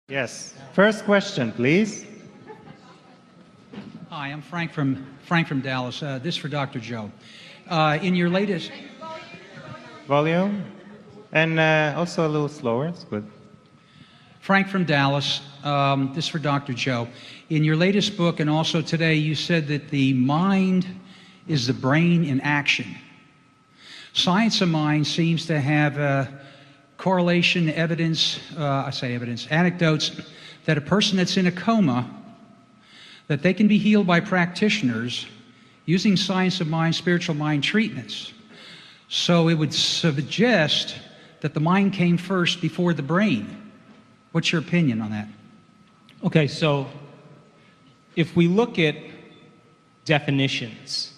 Yes. First question, please. Hi, I'm Frank from Dallas. This for Dr. Joe. In your latest Volume. And also a little slower. It's good. Frank from Dallas. This for Dr. Joe. In your latest book and also today, you said that the mind is the brain in action. Science of mind seems to have correlation, evidence, anecdotes that a person that's in a coma, that they can be healed by practitioners using science of mind, spiritual mind treatments. So it would suggest that the mind came first before the brain. What's your opinion on that? Okay, so if we look at definitions,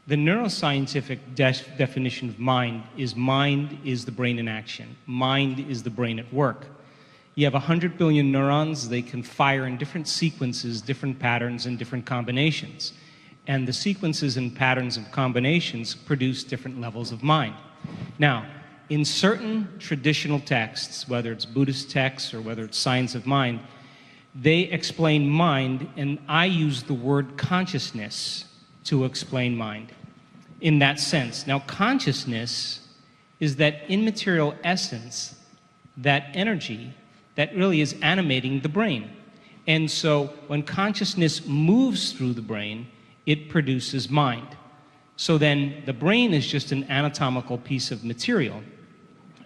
the neuroscientific definition of mind is the brain in action. Mind is the brain at work. You have 100 billion neurons. They can fire in different sequences, different patterns, and different combinations. And the sequences and patterns of combinations produce different levels of mind. Now, in certain traditional texts, whether it's Buddhist texts or whether it's science of mind, they explain mind, and I use the word consciousness to explain mind in that sense. Now, consciousness is that immaterial essence, that energy that really is animating the brain. And so when consciousness moves through the brain, it produces mind. So then the brain is just an anatomical piece of material.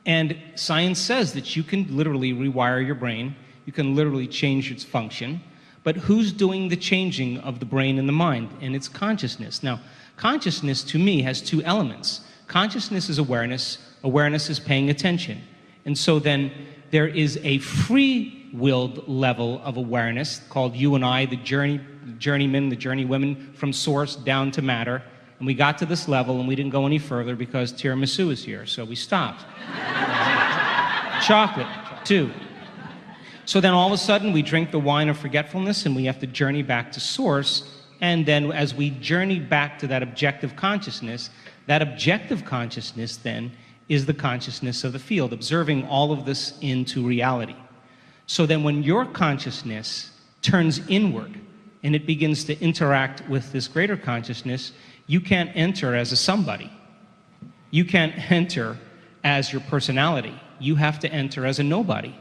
And science says that you can literally rewire your brain, you can literally change its function, but who's doing the changing of the brain and the mind? And it's consciousness. Now, consciousness to me has two elements. Consciousness is awareness, awareness is paying attention. And so then there is a free-willed level of awareness called you and I, the journeymen, the journeywomen from source down to matter. And we got to this level and we didn't go any further because tiramisu is here, so we stopped. Chocolate, too. So then all of a sudden we drink the wine of forgetfulness and we have to journey back to source. And then as we journey back to that objective consciousness then is the consciousness of the field, observing all of this into reality. So then when your consciousness turns inward and it begins to interact with this greater consciousness, you can't enter as a somebody. You can't enter as your personality. You have to enter as a nobody.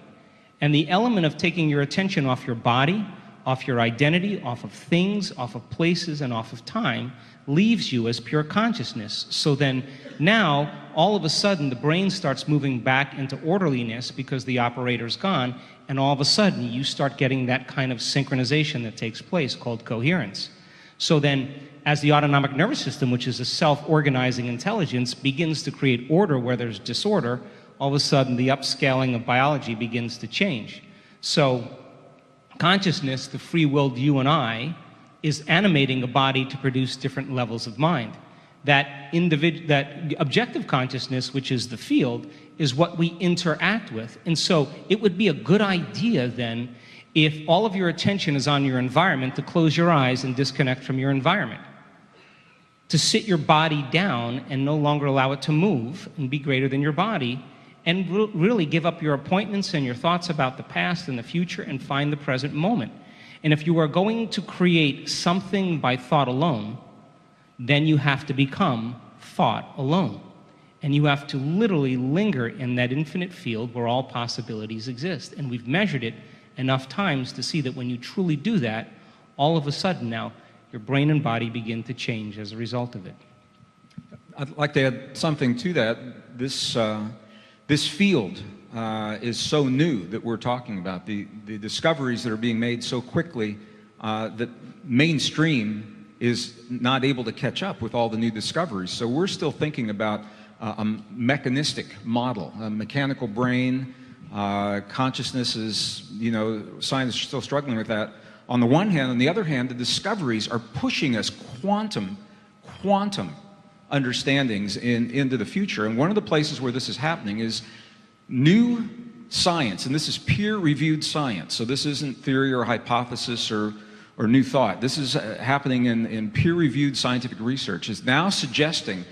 And the element of taking your attention off your body, off your identity, off of things, off of places, and off of time, leaves you as pure consciousness. So then now, all of a sudden, the brain starts moving back into orderliness because the operator's gone, and all of a sudden, you start getting that kind of synchronization that takes place called coherence. So then, as the autonomic nervous system, which is a self-organizing intelligence, begins to create order where there's disorder, all of a sudden, the upscaling of biology begins to change. So consciousness, the free-willed you and I, is animating a body to produce different levels of mind. That objective consciousness, which is the field, is what we interact with. And so it would be a good idea then, if all of your attention is on your environment, to close your eyes and disconnect from your environment. To sit your body down and no longer allow it to move and be greater than your body, and really give up your appointments and your thoughts about the past and the future and find the present moment. And if you are going to create something by thought alone, then you have to become thought alone. And you have to literally linger in that infinite field where all possibilities exist. And we've measured it enough times to see that when you truly do that, all of a sudden now, your brain and body begin to change as a result of it. I'd like to add something to that. This field is so new that we're talking about. The discoveries that are being made so quickly that mainstream is not able to catch up with all the new discoveries. So we're still thinking about a mechanistic model, a mechanical brain. Consciousness is, science is still struggling with that. On the one hand, on the other hand, the discoveries are pushing us quantum understandings into the future. And one of the places where this is happening is new science, and this is peer-reviewed science. So this isn't theory or hypothesis or new thought. This is happening in peer-reviewed scientific research, is now suggesting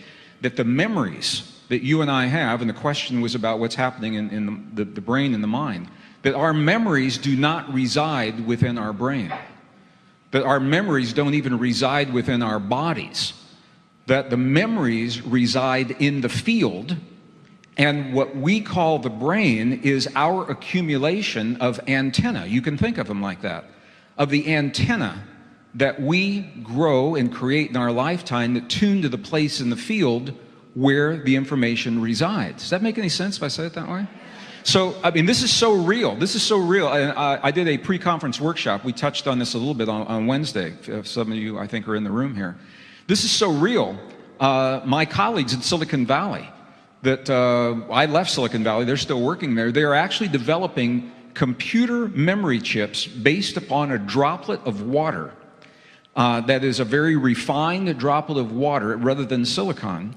that the memories that you and I have, and the question was about what's happening in the brain and the mind, that our memories do not reside within our brain, that our memories don't even reside within our bodies, that the memories reside in the field, and what we call the brain is our accumulation of antenna. You can think of them like that, of the antenna that we grow and create in our lifetime that tune to the place in the field where the information resides. Does that make any sense if I say it that way? So, I mean, this is so real. This is so real. And I did a pre-conference workshop. We touched on this a little bit on Wednesday. Some of you, I think, are in the room here. This is so real. My colleagues in Silicon Valley, that I left Silicon Valley, they're still working there. They are actually developing computer memory chips based upon a droplet of water that is a very refined droplet of water rather than silicon.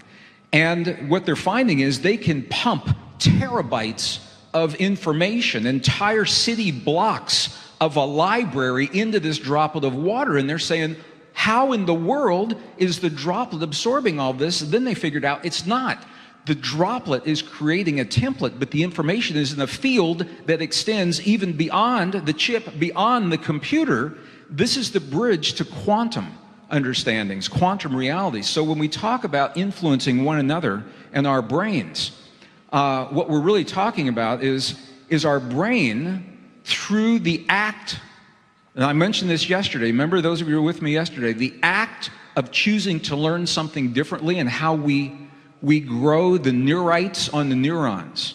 And what they're finding is they can pump terabytes of information, entire city blocks of a library into this droplet of water. And they're saying, how in the world is the droplet absorbing all this? And then they figured out it's not. The droplet is creating a template, but the information is in a field that extends even beyond the chip, beyond the computer. This is the bridge to quantum understandings, quantum realities. So when we talk about influencing one another and our brains, what we're really talking about is our brain through the act, and I mentioned this yesterday, remember those of you who were with me yesterday, the act of choosing to learn something differently and how we grow the neurites on the neurons.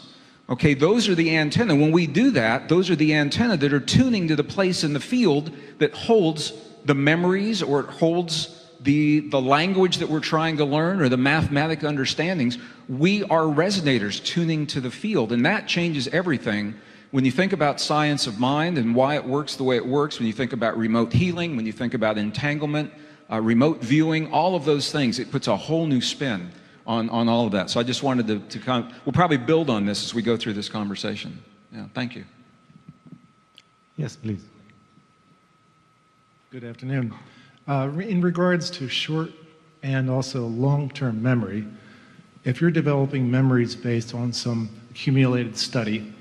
Okay, those are the antenna. When we do that, those are the antenna that are tuning to the place in the field that holds the memories, or it holds the language that we're trying to learn, or the mathematic understandings. We are resonators tuning to the field, and that changes everything. When you think about science of mind and why it works the way it works, when you think about remote healing, when you think about entanglement, remote viewing, all of those things, it puts a whole new spin on all of that. So I just wanted to we'll probably build on this as we go through this conversation. Yeah, thank you. Yes, please. Good afternoon. In regards to short and also long-term memory, if you're developing memories based on some accumulated study,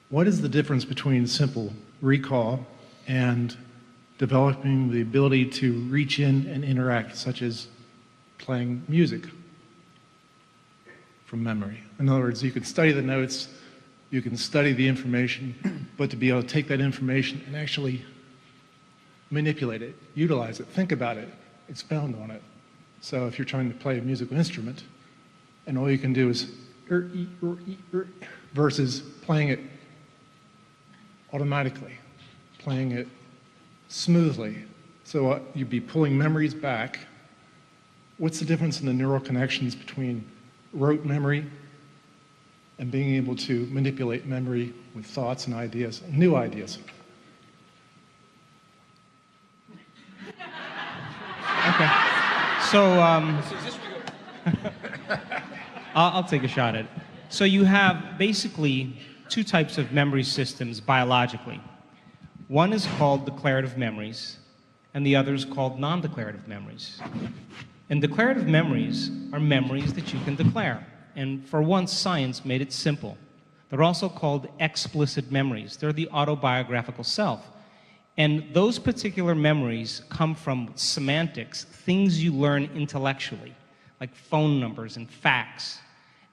what is the difference between simple recall and developing the ability to reach in and interact, such as playing music from memory? In other words, you can study the notes, you can study the information, but to be able to take that information and actually manipulate it, utilize it, think about it, expound on it. So if you're trying to play a musical instrument and all you can do is versus playing it automatically, playing it smoothly. So you'd be pulling memories back. What's the difference in the neural connections between rote memory and being able to manipulate memory with thoughts and ideas, new ideas? Okay. So I'll take a shot at it. So you have basically two types of memory systems biologically. One is called declarative memories, and the other is called non-declarative memories. And declarative memories are memories that you can declare. And for once, science made it simple. They're also called explicit memories. They're the autobiographical self. And those particular memories come from semantics, things you learn intellectually, like phone numbers and facts.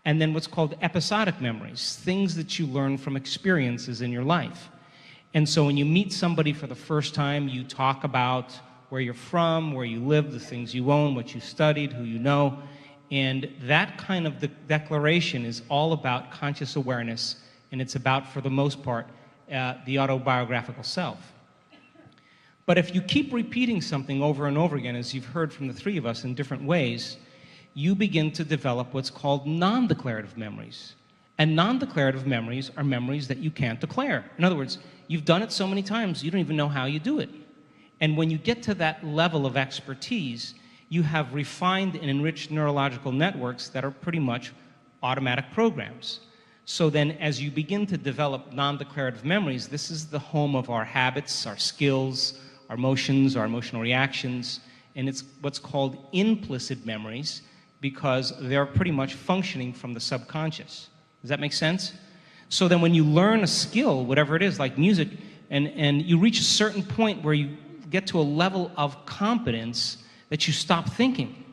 And then what's called episodic memories, things that you learn from experiences in your life. And so when you meet somebody for the first time, you talk about where you're from, where you live, the things you own, what you studied, who you know. And that kind of declaration is all about conscious awareness, and it's about, for the most part, the autobiographical self. But if you keep repeating something over and over again, as you've heard from the three of us in different ways, you begin to develop what's called non-declarative memories. And non-declarative memories are memories that you can't declare. In other words, you've done it so many times, you don't even know how you do it. And when you get to that level of expertise, you have refined and enriched neurological networks that are pretty much automatic programs. So then as you begin to develop non-declarative memories, this is the home of our habits, our skills, our emotions, our emotional reactions, and it's what's called implicit memories because they're pretty much functioning from the subconscious. Does that make sense? So then when you learn a skill, whatever it is, like music, and you reach a certain point where you get to a level of competence that you stop thinking.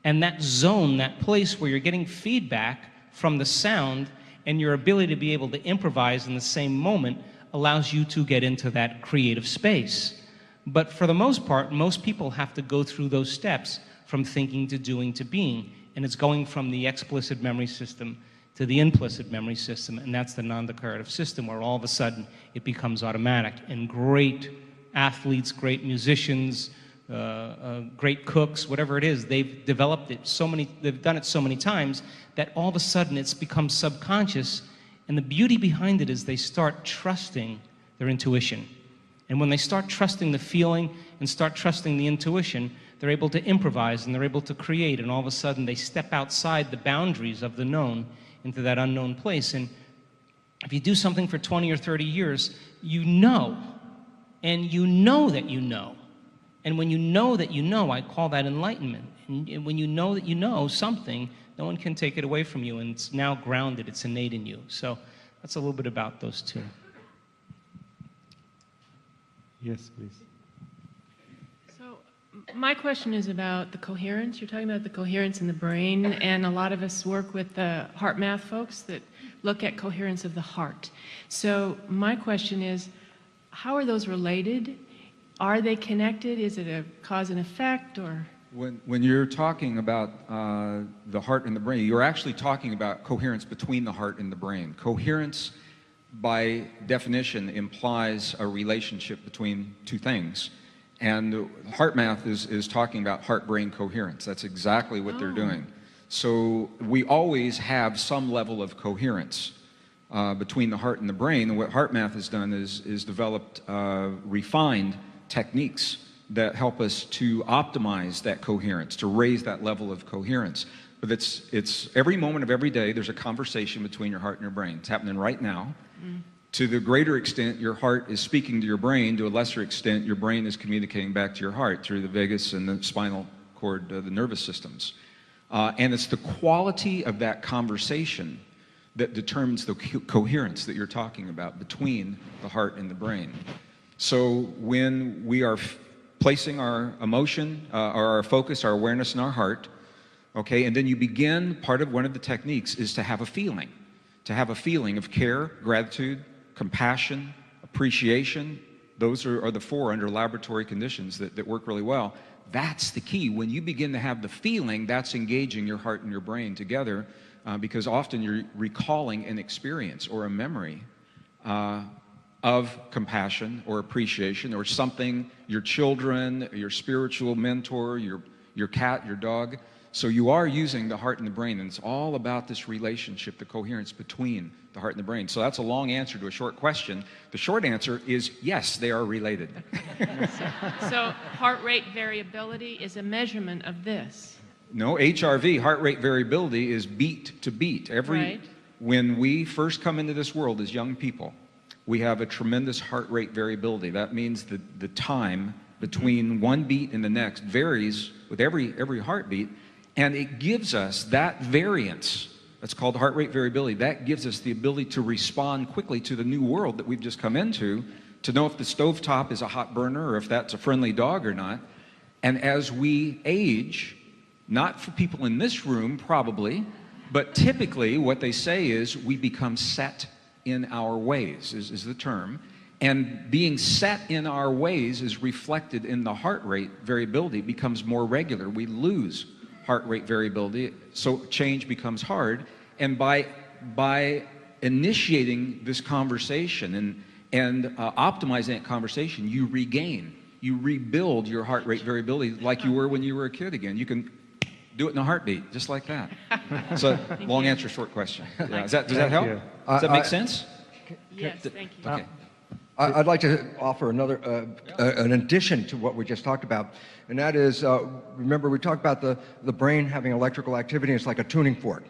And that zone, that place where you're getting feedback from the sound and your ability to be able to improvise in the same moment allows you to get into that creative space. But for the most part, most people have to go through those steps from thinking to doing to being. And it's going from the explicit memory system to the implicit memory system, and that's the non-declarative system, where all of a sudden it becomes automatic. And great athletes, great musicians, great cooks, whatever it is, they've developed it they've done it so many times that all of a sudden it's become subconscious. And the beauty behind it is they start trusting their intuition. And when they start trusting the feeling and start trusting the intuition, they're able to improvise and they're able to create, and all of a sudden they step outside the boundaries of the known into that unknown place. And if you do something for 20 or 30 years, you know, and you know that you know. And when you know that you know, I call that enlightenment. And when you know that you know something, no one can take it away from you, and it's now grounded, it's innate in you. So that's a little bit about those two. Yes, please. So my question is about the coherence. You're talking about the coherence in the brain, and a lot of us work with the heart math folks that look at coherence of the heart. So my question is, how are those related? Are they connected? Is it a cause and effect, or? When you're talking about the heart and the brain, you're actually talking about coherence between the heart and the brain. Coherence, by definition, implies a relationship between two things. And heart math is talking about heart-brain coherence. That's exactly what they're doing. So we always have some level of coherence between the heart and the brain. And what heart math has done is developed refined techniques that help us to optimize that coherence, to raise that level of coherence. But it's every moment of every day, there's a conversation between your heart and your brain. It's happening right now. To the greater extent, your heart is speaking to your brain. To a lesser extent, your brain is communicating back to your heart through the vagus and the spinal cord, the nervous systems. And it's the quality of that conversation that determines the coherence that you're talking about between the heart and the brain. So when we are placing our emotion, or our focus, our awareness in our heart, okay, and then you begin, one of the techniques is to have a feeling of care, gratitude, compassion, appreciation. Those are the four under laboratory conditions that work really well. That's the key. When you begin to have the feeling, that's engaging your heart and your brain together, because often you're recalling an experience or a memory of compassion or appreciation or something, your children, your spiritual mentor, your cat, your dog. So you are using the heart and the brain, and it's all about this relationship, the coherence between the heart and the brain. So that's a long answer to a short question. The short answer is yes, they are related. So heart rate variability is a measurement of this. No, HRV, heart rate variability, is beat to beat. Right. When we first come into this world as young people, we have a tremendous heart rate variability. That means that the time between one beat and the next varies with every heartbeat, and it gives us that variance. That's called heart rate variability. That gives us the ability to respond quickly to the new world that we've just come into, to know if the stovetop is a hot burner or if that's a friendly dog or not. And as we age, not for people in this room probably, but typically what they say is we become set in our ways, is the term. And being set in our ways is reflected in the heart rate variability. It becomes more regular. We lose heart rate variability, so change becomes hard. And by initiating this conversation and optimizing that conversation, you rebuild your heart rate variability like you were when you were a kid again. You can do it in a heartbeat, just like that. So, long answer, short question. Yeah. Does that help? Does that make sense? Yes, thank you. Okay. I'd like to offer another, an addition to what we just talked about, and that is, remember we talked about the brain having electrical activity. It's like a tuning fork.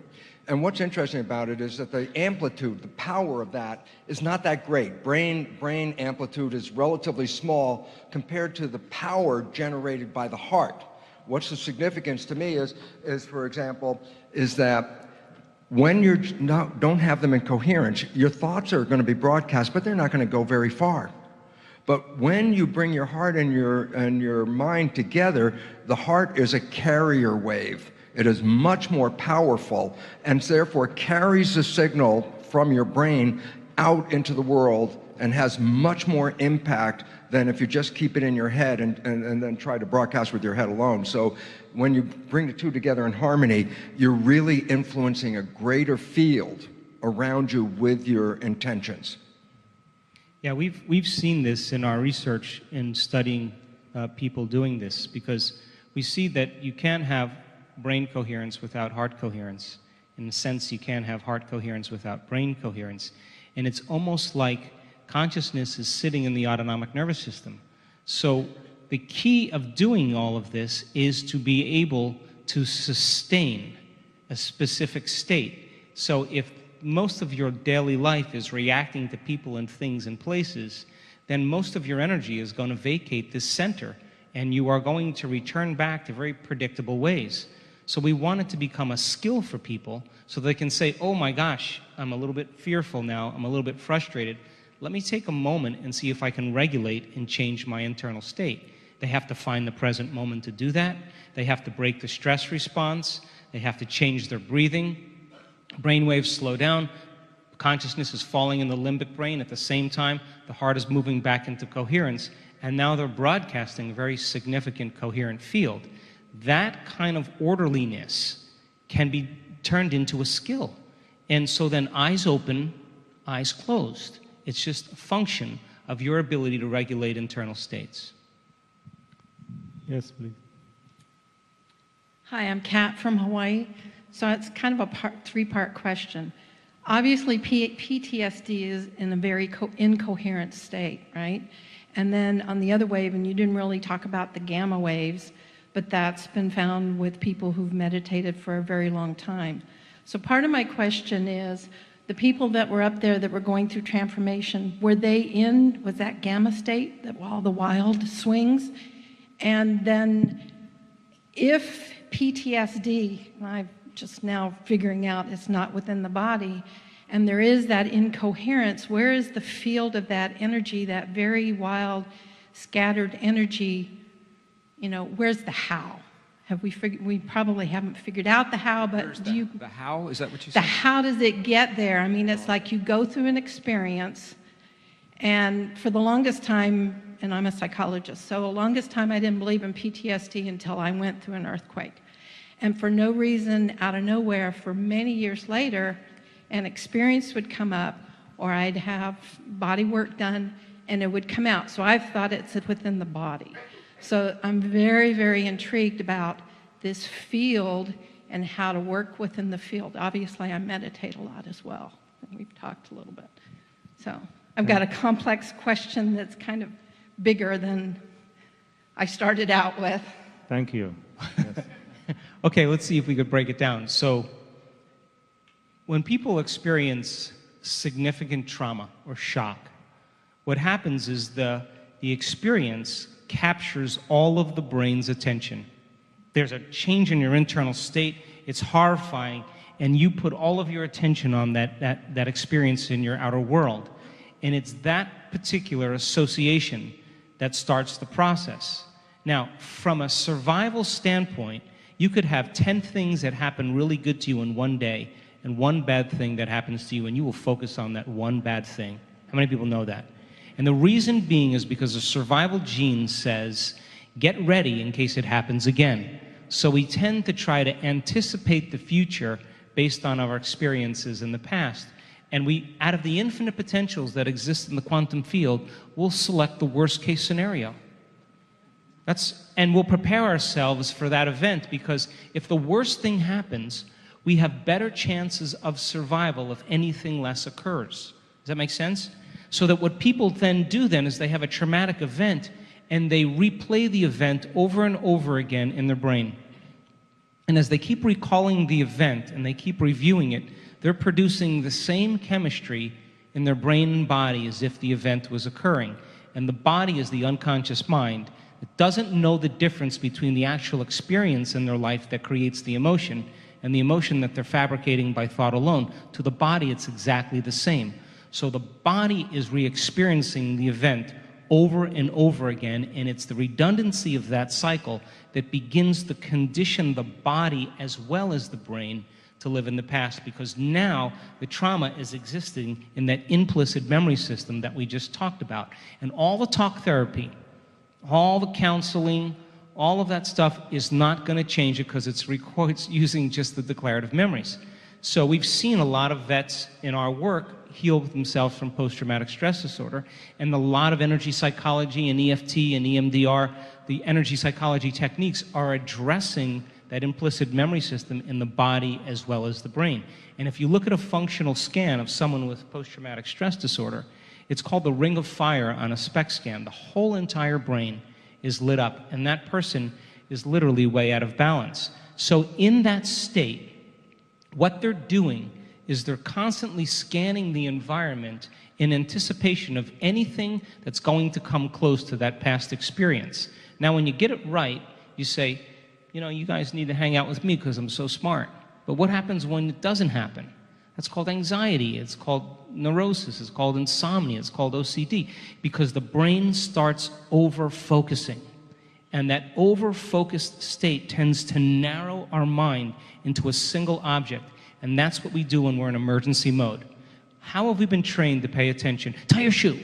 And what's interesting about it is that the amplitude, the power of that is not that great. Brain amplitude is relatively small compared to the power generated by the heart. What's the significance to me is for example, is that When you don't have them in coherence, your thoughts are going to be broadcast, but they're not going to go very far. But when you bring your heart and your mind together, the heart is a carrier wave. It is much more powerful and therefore carries the signal from your brain out into the world and has much more impact than if you just keep it in your head and then try to broadcast with your head alone. So when you bring the two together in harmony, you're really influencing a greater field around you with your intentions. Yeah, we've seen this in our research in studying people doing this, because we see that you can have brain coherence without heart coherence. In a sense, you can have heart coherence without brain coherence. And it's almost like consciousness is sitting in the autonomic nervous system. So the key of doing all of this is to be able to sustain a specific state. So if most of your daily life is reacting to people and things and places, then most of your energy is going to vacate this center, and you are going to return back to very predictable ways. So we want it to become a skill for people so they can say, oh my gosh, I'm a little bit fearful now, I'm a little bit frustrated. Let me take a moment and see if I can regulate and change my internal state. They have to find the present moment to do that. They have to break the stress response. They have to change their breathing. Brain waves slow down. Consciousness is falling in the limbic brain. At the same time, the heart is moving back into coherence. And now they're broadcasting a very significant coherent field. That kind of orderliness can be turned into a skill. And so then eyes open, eyes closed. It's just a function of your ability to regulate internal states. Yes, please. Hi, I'm Kat from Hawaii. So it's kind of a three-part question. Obviously, PTSD is in a very incoherent state, right? And then on the other wave, and you didn't really talk about the gamma waves, but that's been found with people who've meditated for a very long time. So part of my question is, the people that were up there that were going through transformation, was that gamma state, that all the wild swings? And then if PTSD, I'm just now figuring out it's not within the body, and there is that incoherence, where is the field of that energy, that very wild, scattered energy, where's the how? We probably haven't figured out the how, but the how? Is that what you the said? how does it get there? I mean, it's like you go through an experience, and for the longest time, and I'm a psychologist, so the longest time I didn't believe in PTSD until I went through an earthquake. And for no reason, out of nowhere, for many years later, an experience would come up, or I'd have body work done, and it would come out. So I've thought it's within the body. So I'm very, very intrigued about this field and how to work within the field. Obviously, I meditate a lot as well. And we've talked a little bit. So I've got a complex question that's kind of bigger than I started out with. Thank you. Yes. Okay, let's see if we could break it down. So when people experience significant trauma or shock, what happens is the experience captures all of the brain's attention. There's a change in your internal state. It's horrifying, and you put all of your attention on that experience in your outer world. And it's that particular association that starts the process. Now, from a survival standpoint, you could have 10 things that happen really good to you in one day and one bad thing that happens to you, and you will focus on that one bad thing. How many people know that? And the reason being is because the survival gene says, get ready in case it happens again. So we tend to try to anticipate the future based on our experiences in the past. And we, out of the infinite potentials that exist in the quantum field, we'll select the worst case scenario. And we'll prepare ourselves for that event, because if the worst thing happens, we have better chances of survival if anything less occurs. Does that make sense? So that what people then do then is they have a traumatic event and they replay the event over and over again in their brain. And as they keep recalling the event and they keep reviewing it, they're producing the same chemistry in their brain and body as if the event was occurring. And the body is the unconscious mind. It doesn't know the difference between the actual experience in their life that creates the emotion and the emotion that they're fabricating by thought alone. To the body, it's exactly the same. So the body is re-experiencing the event over and over again, and it's the redundancy of that cycle that begins to condition the body as well as the brain to live in the past, because now the trauma is existing in that implicit memory system that we just talked about. And all the talk therapy, all the counseling, all of that stuff is not going to change it, because it's using just the declarative memories. So we've seen a lot of vets in our work heal themselves from post-traumatic stress disorder, and a lot of energy psychology and EFT and EMDR, the energy psychology techniques, are addressing that implicit memory system in the body as well as the brain. And if you look at a functional scan of someone with post-traumatic stress disorder, it's called the ring of fire on a SPECT scan. The whole entire brain is lit up, and that person is literally way out of balance. So in that state, what they're doing is they're constantly scanning the environment in anticipation of anything that's going to come close to that past experience. Now, when you get it right, you say, you know, you guys need to hang out with me because I'm so smart. But what happens when it doesn't happen? That's called anxiety, it's called neurosis, it's called insomnia, it's called OCD, because the brain starts over-focusing. And that over-focused state tends to narrow our mind into a single object. And that's what we do when we're in emergency mode. How have we been trained to pay attention? Tie your shoe,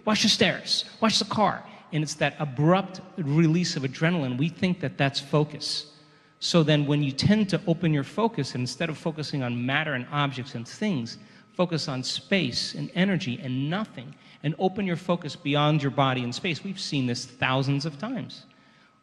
wash the stairs, wash the car. And it's that abrupt release of adrenaline. We think that that's focus. So then when you tend to open your focus, and instead of focusing on matter and objects and things, focus on space and energy and nothing, and open your focus beyond your body and space. We've seen this thousands of times.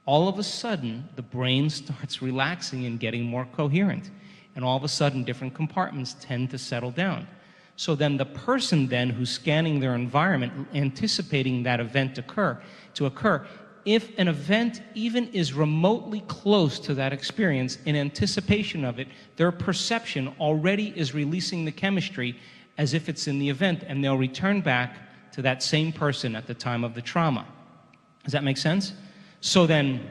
All of a sudden, the brain starts relaxing and getting more coherent. And all of a sudden, different compartments tend to settle down. So then the person then who's scanning their environment, anticipating that event to occur, if an event even is remotely close to that experience, in anticipation of it, their perception already is releasing the chemistry as if it's in the event, and they'll return back to that same person at the time of the trauma. Does that make sense? So then,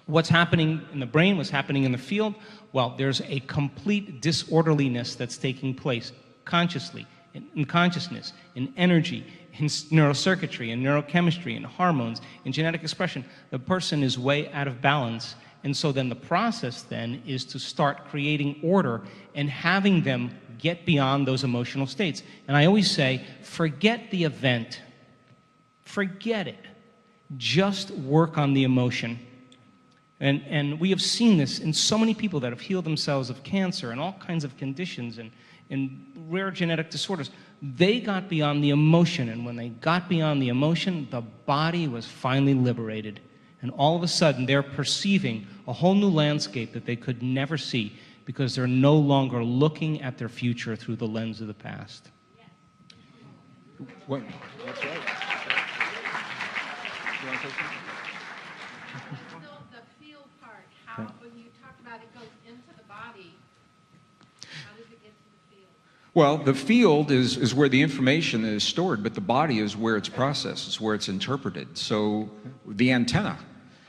what's happening in the brain, what's happening in the field? Well, there's a complete disorderliness that's taking place consciously, in consciousness, in energy, in neurocircuitry, in neurochemistry, in hormones, in genetic expression. The person is way out of balance. And so then the process then is to start creating order and having them get beyond those emotional states. And I always say, forget the event. Forget it. Just work on the emotion. And we have seen this in so many people that have healed themselves of cancer and all kinds of conditions and rare genetic disorders. They got beyond the emotion, and when they got beyond the emotion, the body was finally liberated. And all of a sudden, they're perceiving a whole new landscape that they could never see because they're no longer looking at their future through the lens of the past. Well, that's right. You want to say something? The feel part, how, when you talk about it goes into the body, how does it get to the field? Well, the field is where the information is stored, but the body is where it's processed, it's where it's interpreted. So the antenna.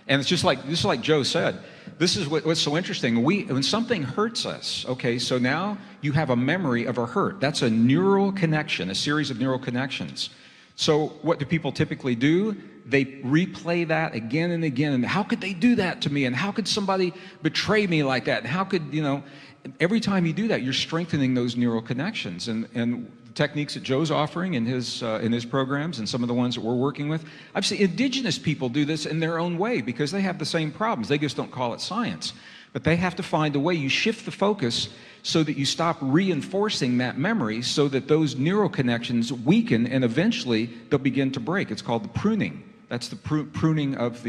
And it's just like Joe said, this is what's so interesting. When something hurts us, okay, so now you have a memory of a hurt. That's a neural connection, a series of neural connections. So what do people typically do? They replay that again and again. And how could they do that to me? And how could somebody betray me like that? And how could, every time you do that, you're strengthening those neural connections. And the techniques that Joe's offering in his programs and some of the ones that we're working with, I've seen indigenous people do this in their own way because they have the same problems. They just don't call it science. But they have to find a way. You shift the focus so that you stop reinforcing that memory so that those neural connections weaken and eventually they'll begin to break. It's called the pruning. That's the pruning of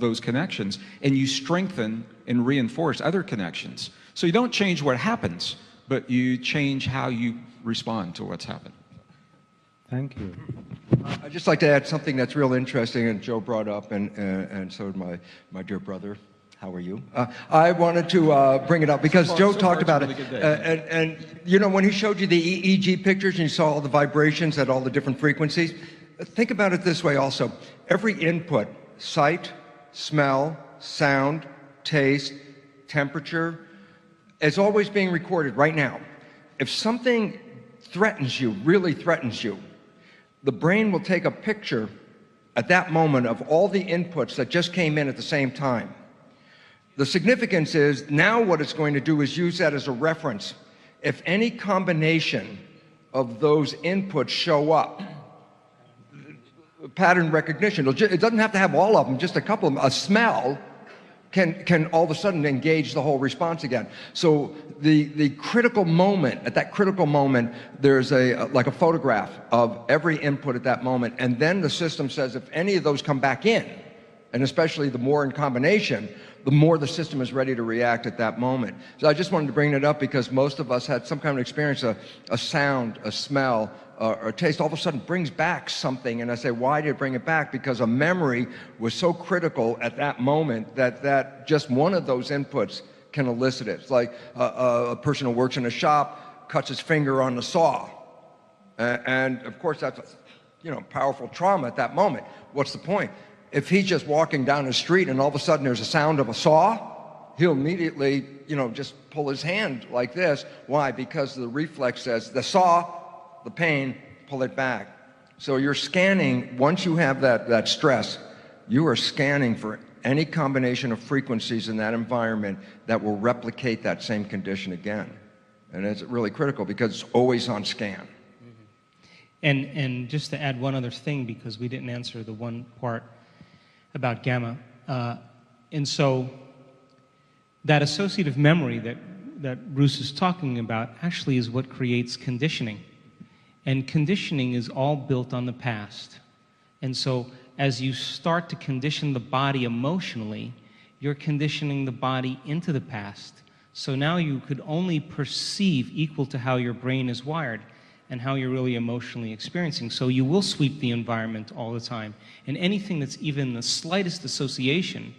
those connections, and you strengthen and reinforce other connections. So you don't change what happens, but you change how you respond to what's happened. Thank you. I'd just like to add something that's real interesting, and Joe brought up, and so did my dear brother. How are you? I wanted to bring it up because Joe talked about it. And when he showed you the EEG pictures and you saw all the vibrations at all the different frequencies, think about it this way also. Every input, sight, smell, sound, taste, temperature, It's always being recorded right now. If something threatens you, really threatens you, the brain will take a picture at that moment of all the inputs that just came in at the same time. The significance is now what it's going to do is use that as a reference. If any combination of those inputs show up, pattern recognition, it doesn't have to have all of them, just a couple of them. A smell can all of a sudden engage the whole response again. So the critical moment, at that critical moment, there's like a photograph of every input at that moment, and then the system says if any of those come back in, and especially the more in combination, the more the system is ready to react at that moment. So I just wanted to bring it up because most of us had some kind of experience, a sound, a smell, or a taste, all of a sudden brings back something. And I say, why did it bring it back? Because a memory was so critical at that moment that just one of those inputs can elicit it. It's like a person who works in a shop cuts his finger on the saw. And of course, that's powerful trauma at that moment. What's the point? If he's just walking down the street and all of a sudden there's a sound of a saw, he'll immediately, just pull his hand like this. Why? Because the reflex says, the saw, the pain, pull it back. So you're scanning, once you have that stress, you are scanning for any combination of frequencies in that environment that will replicate that same condition again. And it's really critical because it's always on scan. And just to add one other thing, because we didn't answer the one part about gamma. And so that associative memory that Bruce is talking about actually is what creates conditioning. And conditioning is all built on the past. And so as you start to condition the body emotionally, you're conditioning the body into the past. So now you could only perceive equal to how your brain is wired and how you're really emotionally experiencing. So you will sweep the environment all the time. And anything that's even the slightest association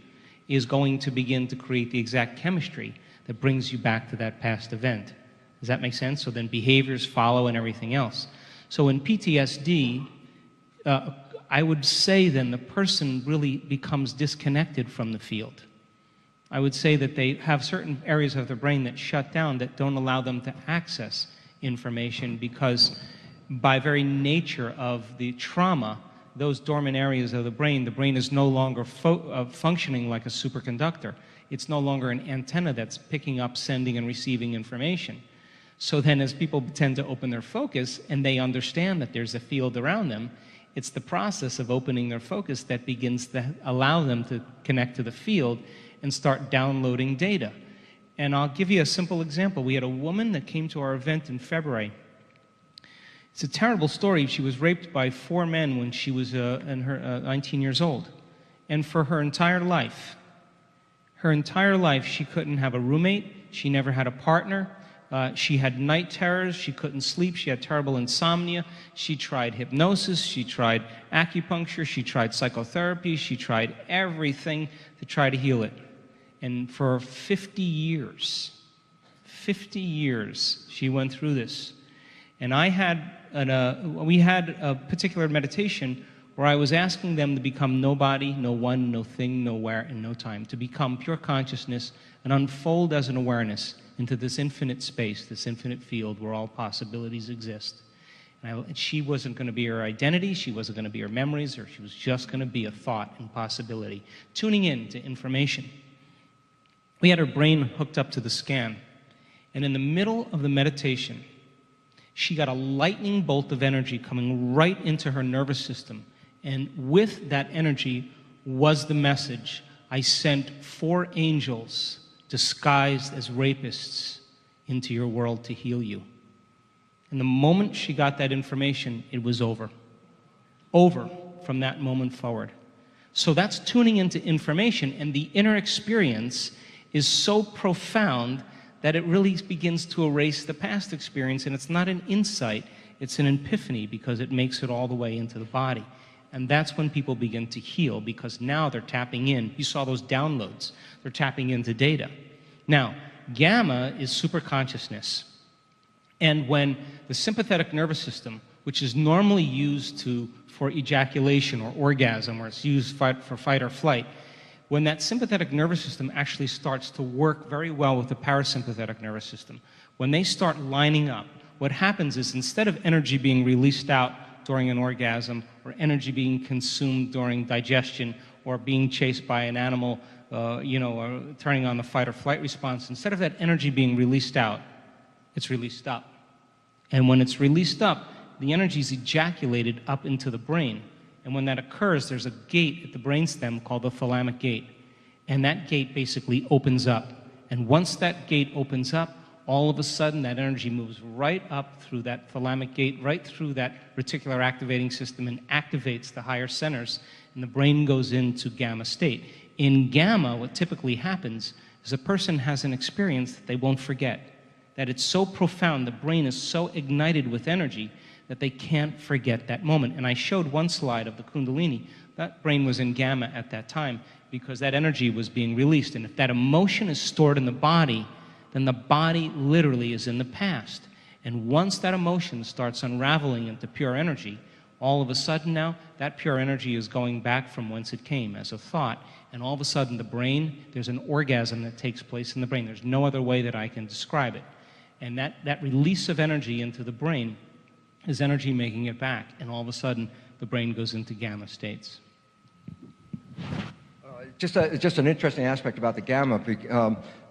is going to begin to create the exact chemistry that brings you back to that past event. Does that make sense? So then behaviors follow and everything else. So in PTSD, I would say then the person really becomes disconnected from the field. I would say that they have certain areas of their brain that shut down that don't allow them to access information because by very nature of the trauma, those dormant areas of the brain is no longer functioning like a superconductor. It's no longer an antenna that's picking up, sending, and receiving information. So then as people tend to open their focus and they understand that there's a field around them, it's the process of opening their focus that begins to allow them to connect to the field and start downloading data. And I'll give you a simple example. We had a woman that came to our event in February. It's a terrible story. She was raped by 4 men when she was 19 years old. And for her entire life, she couldn't have a roommate. She never had a partner. She had night terrors. She couldn't sleep. She had terrible insomnia. She tried hypnosis. She tried acupuncture. She tried psychotherapy. She tried everything to try to heal it. And for 50 years, she went through this. And we had a particular meditation where I was asking them to become nobody, no one, no thing, nowhere, and no time, to become pure consciousness and unfold as an awareness into this infinite space, this infinite field where all possibilities exist. And she wasn't going to be her identity, she wasn't going to be her memories, or she was just going to be a thought and possibility, tuning in to information. We had her brain hooked up to the scan, and in the middle of the meditation, she got a lightning bolt of energy coming right into her nervous system, and with that energy was the message, I sent 4 angels disguised as rapists into your world to heal you. And the moment she got that information, it was over. Over from that moment forward. So that's tuning into information, and the inner experience is so profound that it really begins to erase the past experience, and it's not an insight, it's an epiphany because it makes it all the way into the body. And that's when people begin to heal because now they're tapping in. You saw those downloads. They're tapping into data. Now, gamma is superconsciousness. And when the sympathetic nervous system, which is normally used for ejaculation or orgasm, or it's used for fight or flight, when that sympathetic nervous system actually starts to work very well with the parasympathetic nervous system, when they start lining up, what happens is instead of energy being released out during an orgasm or energy being consumed during digestion or being chased by an animal, or turning on the fight or flight response, instead of that energy being released out, it's released up. And when it's released up, the energy is ejaculated up into the brain. And when that occurs, there's a gate at the brainstem called the thalamic gate. And that gate basically opens up. And once that gate opens up, all of a sudden that energy moves right up through that thalamic gate, right through that reticular activating system, and activates the higher centers, and the brain goes into gamma state. In gamma, what typically happens is a person has an experience that they won't forget, that it's so profound, the brain is so ignited with energy that they can't forget that moment. And I showed one slide of the Kundalini. That brain was in gamma at that time because that energy was being released. And if that emotion is stored in the body, then the body literally is in the past. And once that emotion starts unraveling into pure energy, all of a sudden now, that pure energy is going back from whence it came as a thought. And all of a sudden, the brain, there's an orgasm that takes place in the brain. There's no other way that I can describe it. And that release of energy into the brain is energy making it back. And all of a sudden, the brain goes into gamma states. Just an interesting aspect about the gamma.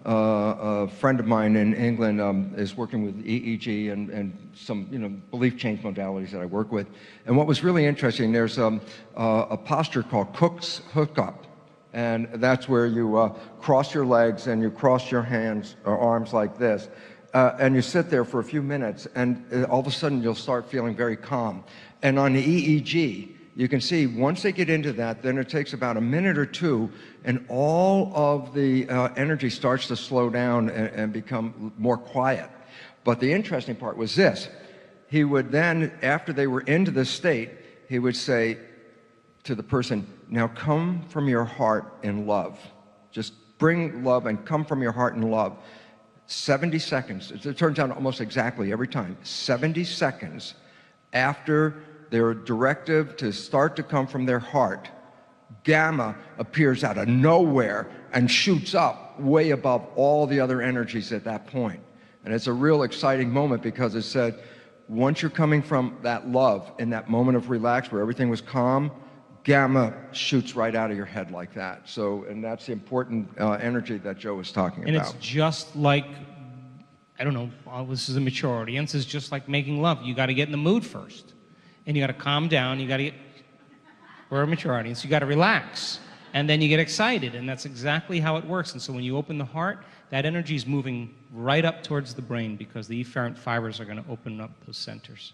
A friend of mine in England is working with EEG and some belief change modalities that I work with. And what was really interesting, there's a posture called Cook's hookup. And that's where you cross your legs and you cross your hands or arms like this. And you sit there for a few minutes, and all of a sudden you'll start feeling very calm. And on the EEG, you can see once they get into that, then it takes about a minute or two, and all of the energy starts to slow down and become more quiet. But the interesting part was this. He would then, after they were into this state, he would say to the person, now come from your heart in love. Just bring love and come from your heart in love. 70 seconds, it turns out almost exactly every time, 70 seconds after their directive to start to come from their heart, gamma appears out of nowhere and shoots up way above all the other energies at that point. And it's a real exciting moment because it said, once you're coming from that love in that moment of relax where everything was calm, gamma shoots right out of your head like that. So, and that's the important energy that Joe was talking about. And it's just like, I don't know, this is a mature audience, it's just like making love. You got to get in the mood first. And you got to calm down, you got to get, we're a mature audience, you got to relax. And then you get excited, and that's exactly how it works. And so when you open the heart, that energy is moving right up towards the brain because the efferent fibers are going to open up those centers.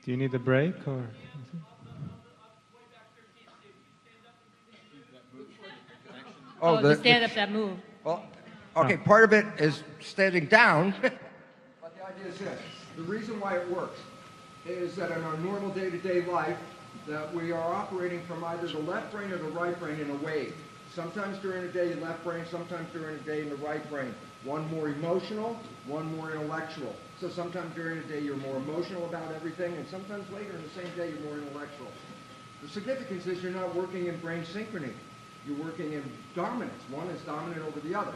Do you need a break or? The stand up, that move. Well, okay, part of it is standing down, but the idea is this. The reason why it works is that in our normal day-to-day life, that we are operating from either the left brain or the right brain in a wave. Sometimes during the day, left brain, sometimes during the day in the right brain. One more emotional, one more intellectual. So sometimes during the day you're more emotional about everything, and sometimes later in the same day you're more intellectual. The significance is you're not working in brain synchrony. You're working in dominance. One is dominant over the other.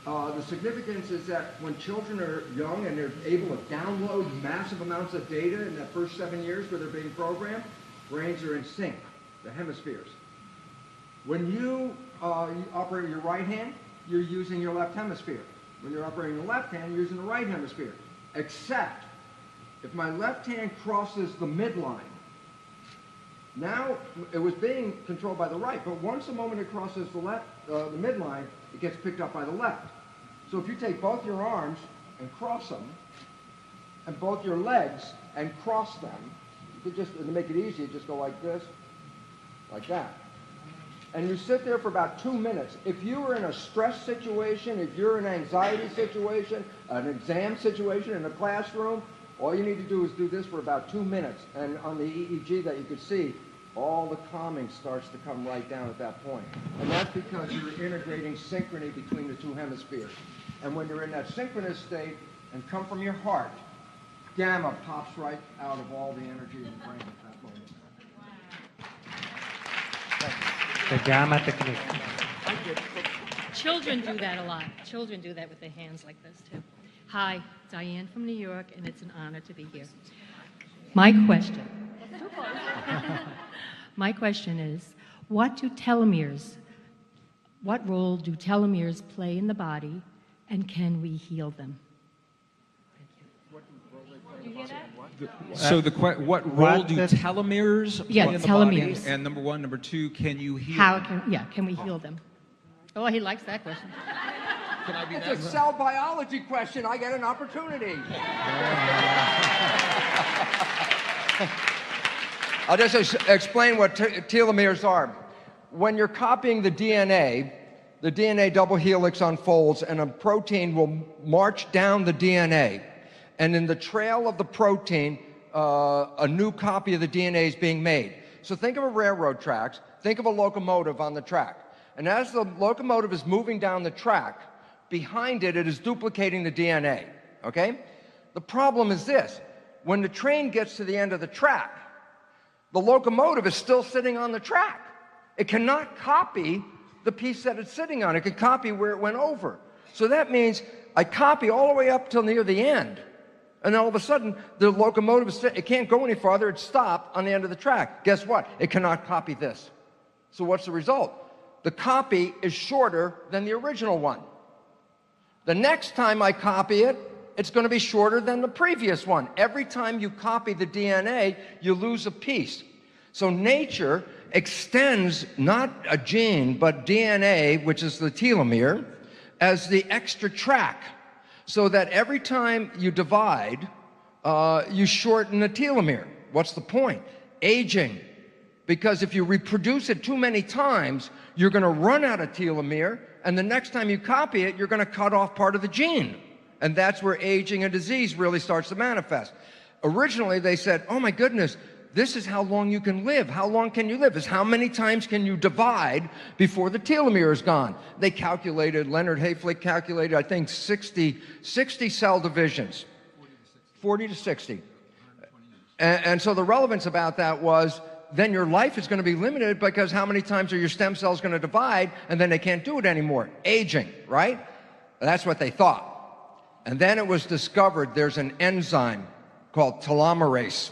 The significance is that when children are young and they're able to download massive amounts of data in that first 7 years where they're being programmed, brains are in sync, the hemispheres. When you operate your right hand, you're using your left hemisphere. When you're operating the left hand, you're using the right hemisphere. Except if my left hand crosses the midline, now it was being controlled by the right, but once the moment it crosses the left, the midline, it gets picked up by the left. So if you take both your arms and cross them, and both your legs and cross them, you could just, to make it easy, just go like this, like that. And you sit there for about 2 minutes. If you are in a stress situation, if you're in an anxiety situation, an exam situation in a classroom, all you need to do is do this for about 2 minutes. And on the EEG that you could see, all the calming starts to come right down at that point. And that's because you're integrating synchrony between the two hemispheres. And when you're in that synchronous state and come from your heart, gamma pops right out of all the energy in the brain at that moment. The gamma technique. Children do that a lot. Children do that with their hands like this, too. Hi, Diane from New York, and it's an honor to be here. My question. My question is, what role do telomeres play in the body, and can we heal them? So what role do telomeres play in the telomeres. body? And number one, number two, can you heal them? Can we heal them? Oh, he likes that question. Can I be It's a cell biology question. I get an opportunity. I'll just explain what telomeres are. When you're copying the DNA double helix unfolds and a protein will march down the DNA. And in the trail of the protein, a new copy of the DNA is being made. So think of a railroad tracks, think of a locomotive on the track. And as the locomotive is moving down the track, behind it, it is duplicating the DNA, okay? The problem is this: when the train gets to the end of the track, the locomotive is still sitting on the track. It cannot copy the piece that it's sitting on. It can copy where it went over. So that means I copy all the way up till near the end. And then all of a sudden, the locomotive, it can't go any farther. It's stopped on the end of the track. Guess what? It cannot copy this. So what's the result? The copy is shorter than the original one. The next time I copy it, it's going to be shorter than the previous one. Every time you copy the DNA, you lose a piece. So nature extends not a gene, but DNA, which is the telomere, as the extra track, so that every time you divide, you shorten the telomere. What's the point? Aging. Because if you reproduce it too many times, you're going to run out of telomere, and the next time you copy it, you're going to cut off part of the gene. And that's where aging and disease really starts to manifest. Originally, they said, oh my goodness, this is how long you can live. How long can you live? Is how many times can you divide before the telomere is gone? They calculated, Leonard Hayflick calculated, I think, 60 cell divisions. 40 to 60. And so the relevance about that was, then your life is going to be limited, because how many times are your stem cells going to divide, and then they can't do it anymore? Aging, right? That's what they thought. And then it was discovered there's an enzyme called telomerase.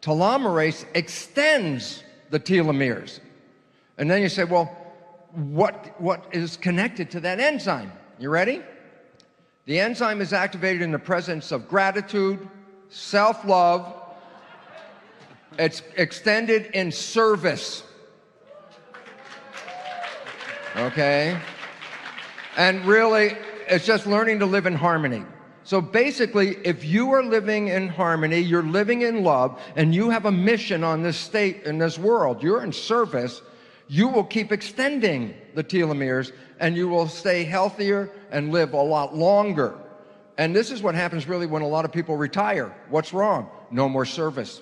Telomerase extends the telomeres. And then you say, well, what is connected to that enzyme? You ready? The enzyme is activated in the presence of gratitude, self-love. It's extended in service. Okay? And really, it's just learning to live in harmony. So basically, if you are living in harmony, you're living in love, and you have a mission on this state, in this world, you're in service, you will keep extending the telomeres, and you will stay healthier and live a lot longer. And this is what happens really when a lot of people retire. What's wrong? No more service.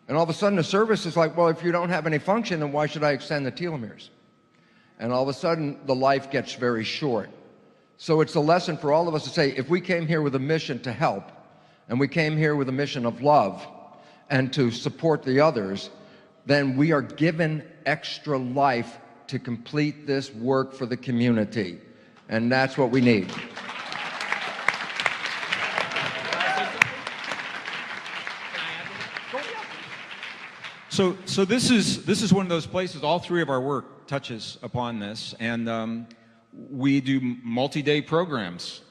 And all of a sudden the service is like, well, if you don't have any function, then why should I extend the telomeres? And all of a sudden the life gets very short. So it's a lesson for all of us to say, if we came here with a mission to help, and we came here with a mission of love and to support the others, then we are given extra life to complete this work for the community. And that's what we need. So this is one of those places, all three of our work touches upon this, and we do multi-day programs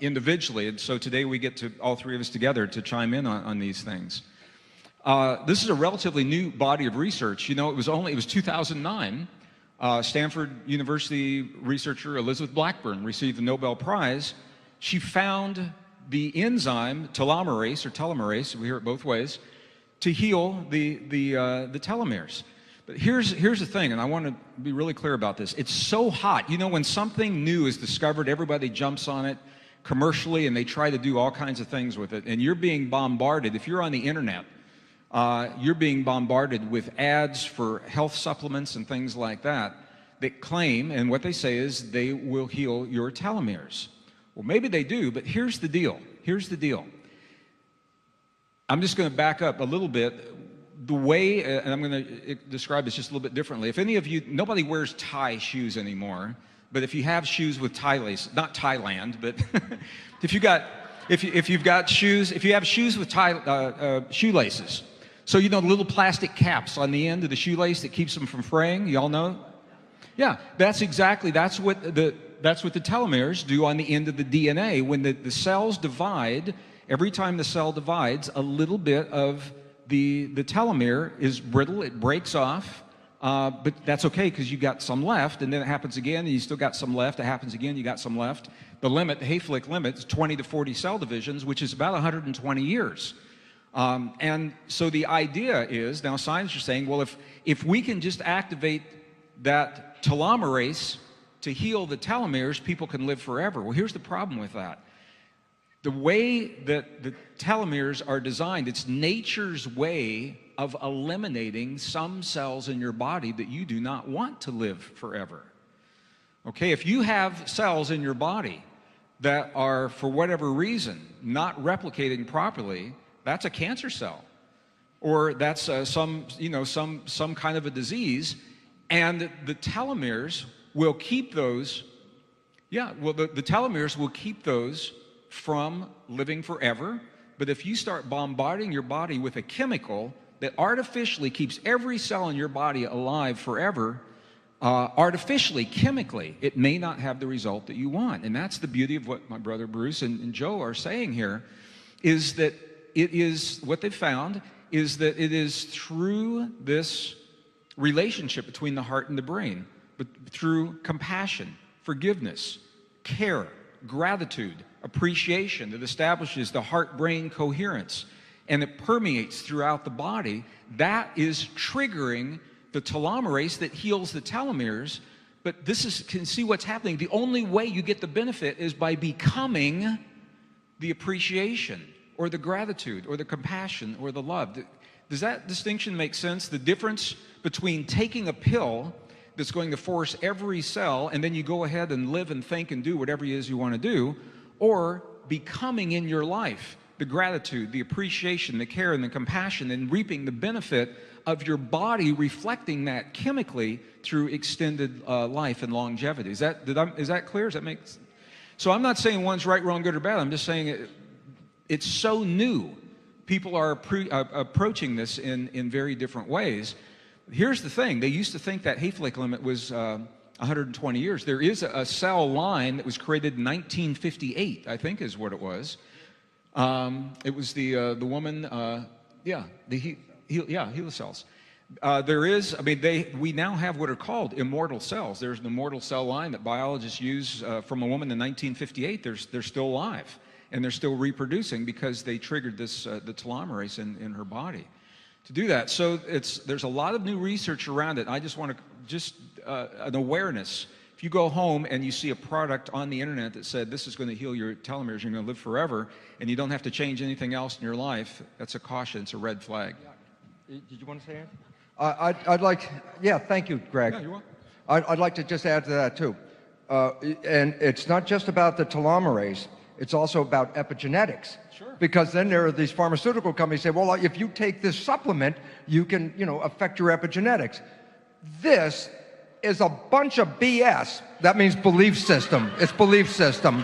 individually, and so today we get to, all three of us together, to chime in on these things. This is a relatively new body of research. You know, it was 2009. Stanford University researcher Elizabeth Blackburn received the Nobel Prize. She found the enzyme telomerase, we hear it both ways, to heal the telomeres. But here's the thing, and I want to be really clear about this. It's so hot. You know, when something new is discovered, everybody jumps on it commercially, and they try to do all kinds of things with it. And you're being bombarded. If you're on the internet, you're being bombarded with ads for health supplements and things like that that claim, and what they say is, they will heal your telomeres. Well, maybe they do, but here's the deal. Here's the deal. I'm just going to back up a little bit. the way, and I'm going to describe this just a little bit differently. If any of you, nobody wears tie shoes anymore, but if you have shoes with tie lace, not Thailand, but if you have shoes with tie shoelaces, so you know the little plastic caps on the end of the shoelace that keeps them from fraying. You all know? Yeah, that's what the telomeres do on the end of the DNA. When the cells divide, every time the cell divides, a little bit of the telomere is brittle, it breaks off, but that's okay because you got some left, and then it happens again, and you still got some left, it happens again, you got some left. The limit, the Hayflick limit, is 20 to 40 cell divisions, which is about 120 years. And so the idea is, now scientists are saying, well, if we can just activate that telomerase to heal the telomeres, people can live forever. Well, here's the problem with that. The way that the telomeres are designed, it's nature's way of eliminating some cells in your body that you do not want to live forever. Okay, if you have cells in your body that are, for whatever reason, not replicating properly, that's a cancer cell, or that's some kind of a disease, and the telomeres will keep those. Yeah, well, the telomeres will keep those from living forever. But if you start bombarding your body with a chemical that artificially keeps every cell in your body alive forever, artificially, chemically, it may not have the result that you want. And that's the beauty of what my brother Bruce and Joe are saying here, is that it is, what they've found is that it is through this relationship between the heart and the brain, but through compassion, forgiveness, care, gratitude, appreciation, that establishes the heart-brain coherence, and it permeates throughout the body. That is triggering the telomerase that heals the telomeres. But can see what's happening. The only way you get the benefit is by becoming the appreciation, or the gratitude, or the compassion, or the love. Does that distinction make sense? The difference between taking a pill that's going to force every cell, and then you go ahead and live and think and do whatever it is you want to do, or becoming in your life the gratitude, the appreciation, the care, and the compassion, and reaping the benefit of your body reflecting that chemically through extended life and longevity. Is that clear? Does that make sense? So I'm not saying one's right, wrong, good, or bad. I'm just saying it's so new. People are approaching this in very different ways. Here's the thing. They used to think that Hayflick limit was 120 years. There is a cell line that was created in 1958, I think is what it was. It was the woman, HeLa cells. We now have what are called immortal cells. There's an immortal cell line that biologists use from a woman in 1958. They're still alive, and they're still reproducing because they triggered the telomerase in her body to do that. So there's a lot of new research around it. I just want to an awareness. If you go home and you see a product on the internet that said this is going to heal your telomeres, you're going to live forever, and you don't have to change anything else in your life, that's a caution. It's a red flag. Did you want to say anything? Thank you, Greg. Yeah, you're welcome. I'd like to just add to that too. And it's not just about the telomerase, it's also about epigenetics. Sure. Because then there are these pharmaceutical companies say, well, if you take this supplement, you can, affect your epigenetics. This is a bunch of BS. That means belief system. It's belief system.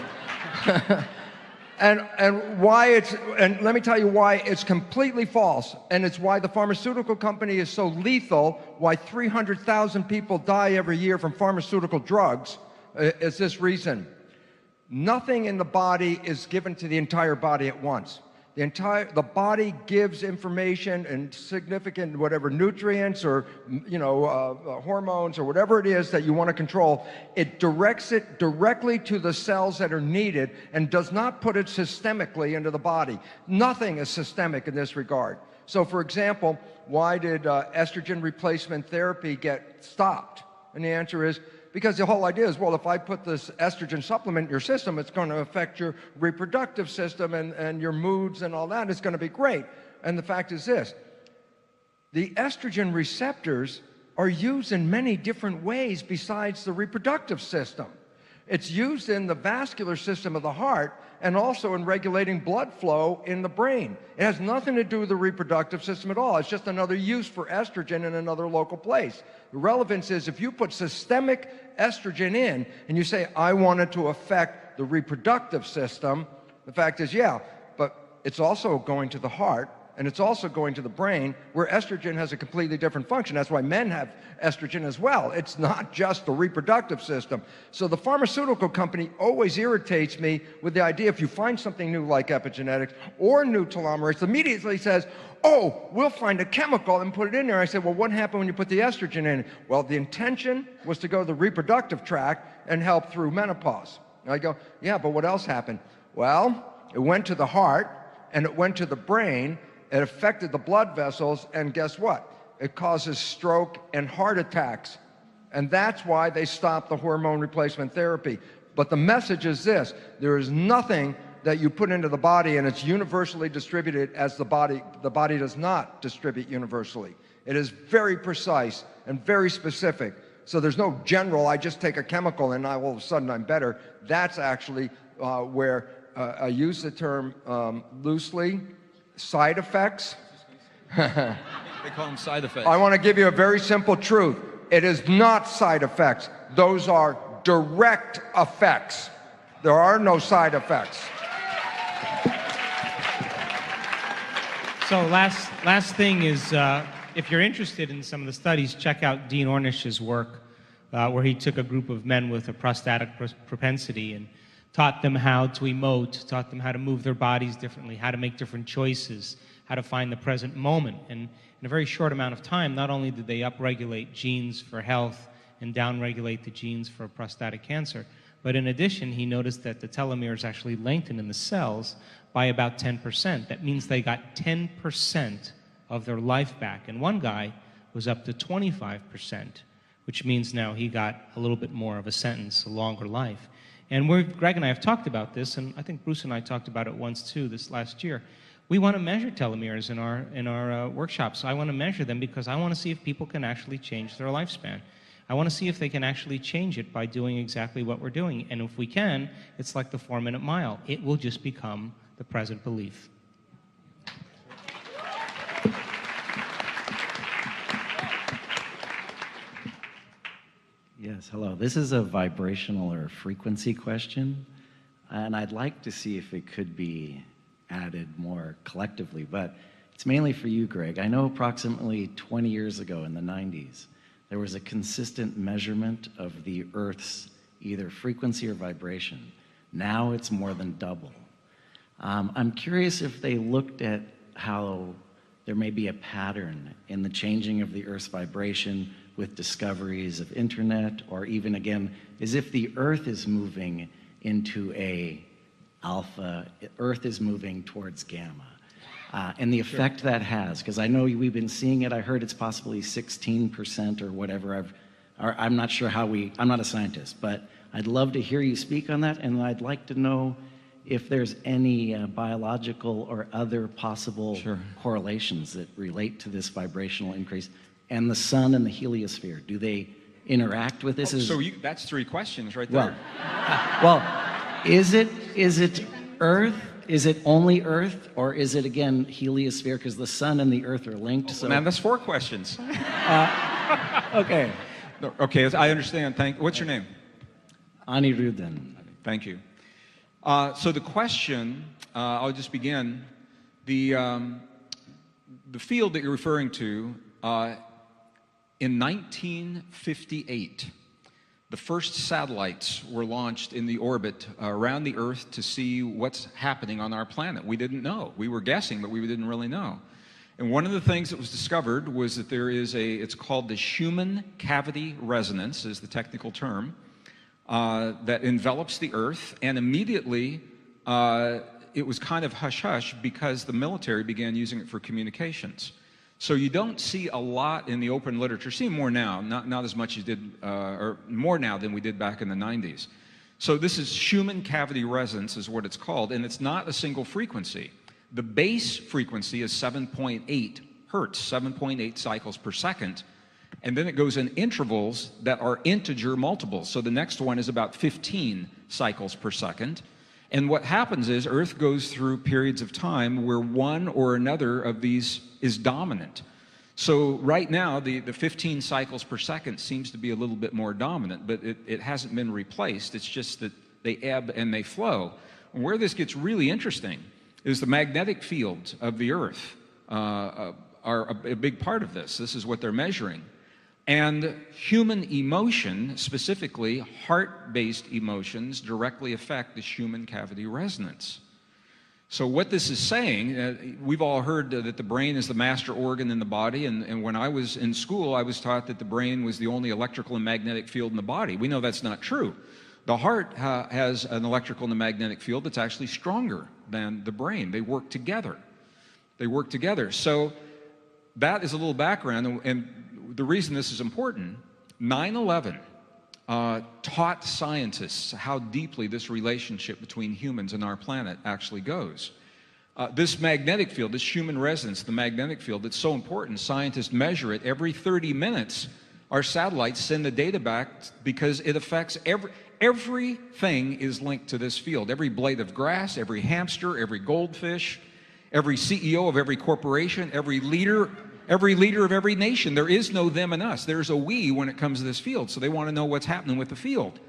And let me tell you why it's completely false, and it's why the pharmaceutical company is so lethal, why 300,000 people die every year from pharmaceutical drugs, is this reason. Nothing in the body is given to the entire body at once. The body gives information and significant whatever nutrients or hormones or whatever it is that you want to control. It directs it directly to the cells that are needed and does not put it systemically into the body. Nothing is systemic in this regard. So, for example, why did estrogen replacement therapy get stopped? And the answer is because the whole idea is, well, if I put this estrogen supplement in your system, it's going to affect your reproductive system and your moods and all that. It's going to be great. And the fact is this. The estrogen receptors are used in many different ways besides the reproductive system. It's used in the vascular system of the heart, and also in regulating blood flow in the brain. It has nothing to do with the reproductive system at all. It's just another use for estrogen in another local place. The relevance is if you put systemic estrogen in and you say, I want it to affect the reproductive system, the fact is, yeah, but it's also going to the heart, and it's also going to the brain, where estrogen has a completely different function. That's why men have estrogen as well. It's not just the reproductive system. So the pharmaceutical company always irritates me with the idea if you find something new like epigenetics or new telomerase, immediately says, oh, we'll find a chemical and put it in there. I said, well, what happened when you put the estrogen in? Well, the intention was to go to the reproductive tract and help through menopause. And I go, yeah, but what else happened? Well, it went to the heart and it went to the brain. It affected the blood vessels, and guess what? It causes stroke and heart attacks. And that's why they stopped the hormone replacement therapy. But the message is this: there is nothing that you put into the body and it's universally distributed as the body does not distribute universally. It is very precise and very specific. So there's no general, I just take a chemical and all of a sudden I'm better. That's actually where I use the term loosely. Side effects. They call them side effects. I want to give you a very simple truth. It is not side effects. Those are direct effects. There are no side effects. So last thing is, if you're interested in some of the studies, check out Dean Ornish's work, where he took a group of men with a prostatic propensity and taught them how to emote, taught them how to move their bodies differently, how to make different choices, how to find the present moment. And in a very short amount of time, not only did they upregulate genes for health and downregulate the genes for prostatic cancer, but in addition, he noticed that the telomeres actually lengthened in the cells by about 10%. That means they got 10% of their life back. And one guy was up to 25%, which means now he got a little bit more of a sentence, a longer life. And Greg and I have talked about this, and I think Bruce and I talked about it once too this last year. We want to measure telomeres in our workshops. I want to measure them because I want to see if people can actually change their lifespan. I want to see if they can actually change it by doing exactly what we're doing. And if we can, it's like the 4-minute mile. It will just become the present belief. Yes, hello. This is a vibrational or frequency question, and I'd like to see if it could be added more collectively, but it's mainly for you, Greg. I know approximately 20 years ago in the 90s, there was a consistent measurement of the Earth's either frequency or vibration. Now it's more than double. I'm curious if they looked at how there may be a pattern in the changing of the Earth's vibration with discoveries of internet, or even again, as if the Earth is moving into a alpha, Earth is moving towards gamma. And the effect that has, because I know we've been seeing it, I heard it's possibly 16% or whatever. I'm not sure how I'm not a scientist, but I'd love to hear you speak on that, and I'd like to know if there's any biological or other possible correlations that relate to this vibrational increase. And the sun and the heliosphere, do they interact with this? That's 3 questions right there. Well, is it Earth? Is it only Earth, or is it again heliosphere? Because the sun and the Earth are linked. So man, that's 4 questions. Okay. Okay, I understand. What's your name? Anirudhan. Thank you. So the question, I'll just begin. The field that you're referring to. In 1958, the first satellites were launched in the orbit around the Earth to see what's happening on our planet. We didn't know. We were guessing, but we didn't really know. And one of the things that was discovered was that there is it's called the Schumann cavity resonance, is the technical term, that envelops the Earth. And immediately, it was kind of hush-hush because the military began using it for communications. So you don't see a lot in the open literature. See more now, not as much as did, or more now than we did back in the 90s. So this is Schumann cavity resonance is what it's called, and it's not a single frequency. The base frequency is 7.8 hertz, 7.8 cycles per second, and then it goes in intervals that are integer multiples. So the next one is about 15 cycles per second, And what happens is Earth goes through periods of time where one or another of these is dominant. So right now, the 15 cycles per second seems to be a little bit more dominant, but it hasn't been replaced. It's just that they ebb and they flow. And where this gets really interesting is the magnetic fields of the Earth are a big part of this. This is what they're measuring. And human emotion, specifically heart-based emotions, directly affect the human cavity resonance. So what this is saying, we've all heard that the brain is the master organ in the body, and when I was in school, I was taught that the brain was the only electrical and magnetic field in the body. We know that's not true. The heart has an electrical and a magnetic field that's actually stronger than the brain. They work together. They work together. So that is a little background, and the reason this is important, 9/11 taught scientists how deeply this relationship between humans and our planet actually goes. This magnetic field, this human resonance, the magnetic field, it's so important. Scientists measure it every 30 minutes. Our satellites send the data back because it affects everything is linked to this field. Every blade of grass, every hamster, every goldfish, every CEO of every corporation, every leader of every nation. There is no them and us. There's a we when it comes to this field. So they want to know what's happening with the field.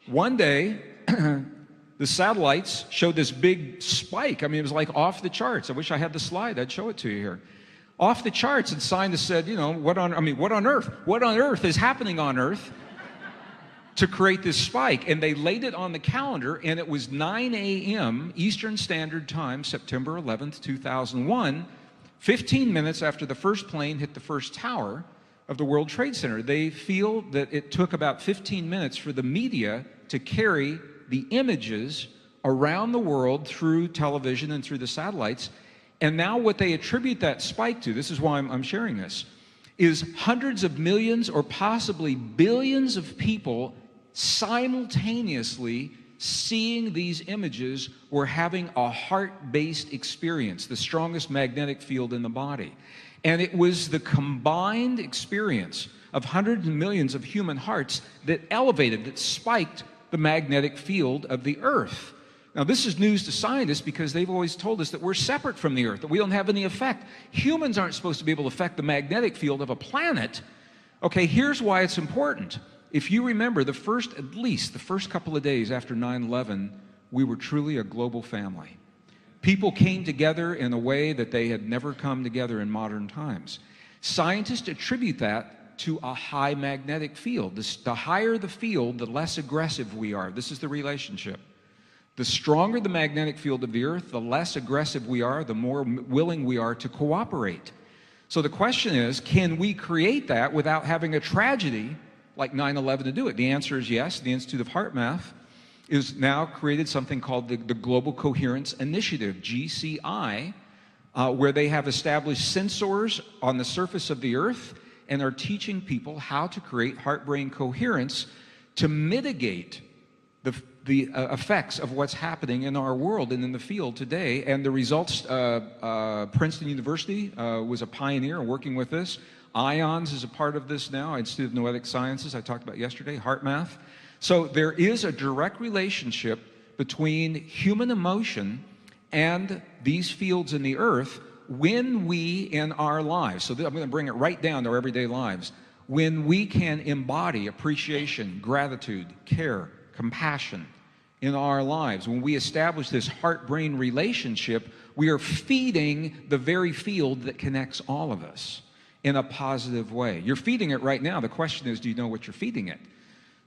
One day, the satellites showed this big spike. I mean, it was like off the charts. I wish I had the slide. I'd show it to you here. Off the charts, and scientists said, you know, what on earth? What on earth is happening on Earth to create this spike? And they laid it on the calendar, and it was 9 a.m. Eastern Standard Time, September 11th, 2001, 15 minutes after the first plane hit the first tower of the World Trade Center. They feel that it took about 15 minutes for the media to carry the images around the world through television and through the satellites. And now what they attribute that spike to, this is why I'm sharing this, is hundreds of millions or possibly billions of people simultaneously seeing these images or having a heart-based experience, the strongest magnetic field in the body. And it was the combined experience of hundreds of millions of human hearts that elevated, that spiked the magnetic field of the Earth. Now, this is news to scientists because they've always told us that we're separate from the Earth, that we don't have any effect. Humans aren't supposed to be able to affect the magnetic field of a planet. Okay, here's why it's important. If you remember, at least the first couple of days after 9/11, we were truly a global family. People came together in a way that they had never come together in modern times. Scientists attribute that to a high magnetic field. The higher the field, the less aggressive we are. This is the relationship. The stronger the magnetic field of the Earth, the less aggressive we are, the more willing we are to cooperate. So the question is, can we create that without having a tragedy like 9/11 to do it? The answer is yes. The Institute of Heart Math is now created something called the Global Coherence Initiative, GCI, where they have established sensors on the surface of the Earth and are teaching people how to create heart-brain coherence to mitigate the effects of what's happening in our world and in the field today. And the results, Princeton University was a pioneer in working with this. IONS is a part of this now, Institute of Noetic Sciences, I talked about yesterday, Heart Math. So there is a direct relationship between human emotion and these fields in the Earth when we, in our lives, so I'm going to bring it right down to our everyday lives, when we can embody appreciation, gratitude, care, compassion in our lives, when we establish this heart-brain relationship, we are feeding the very field that connects all of us in a positive way. You're feeding it right now. The question is, do you know what you're feeding it?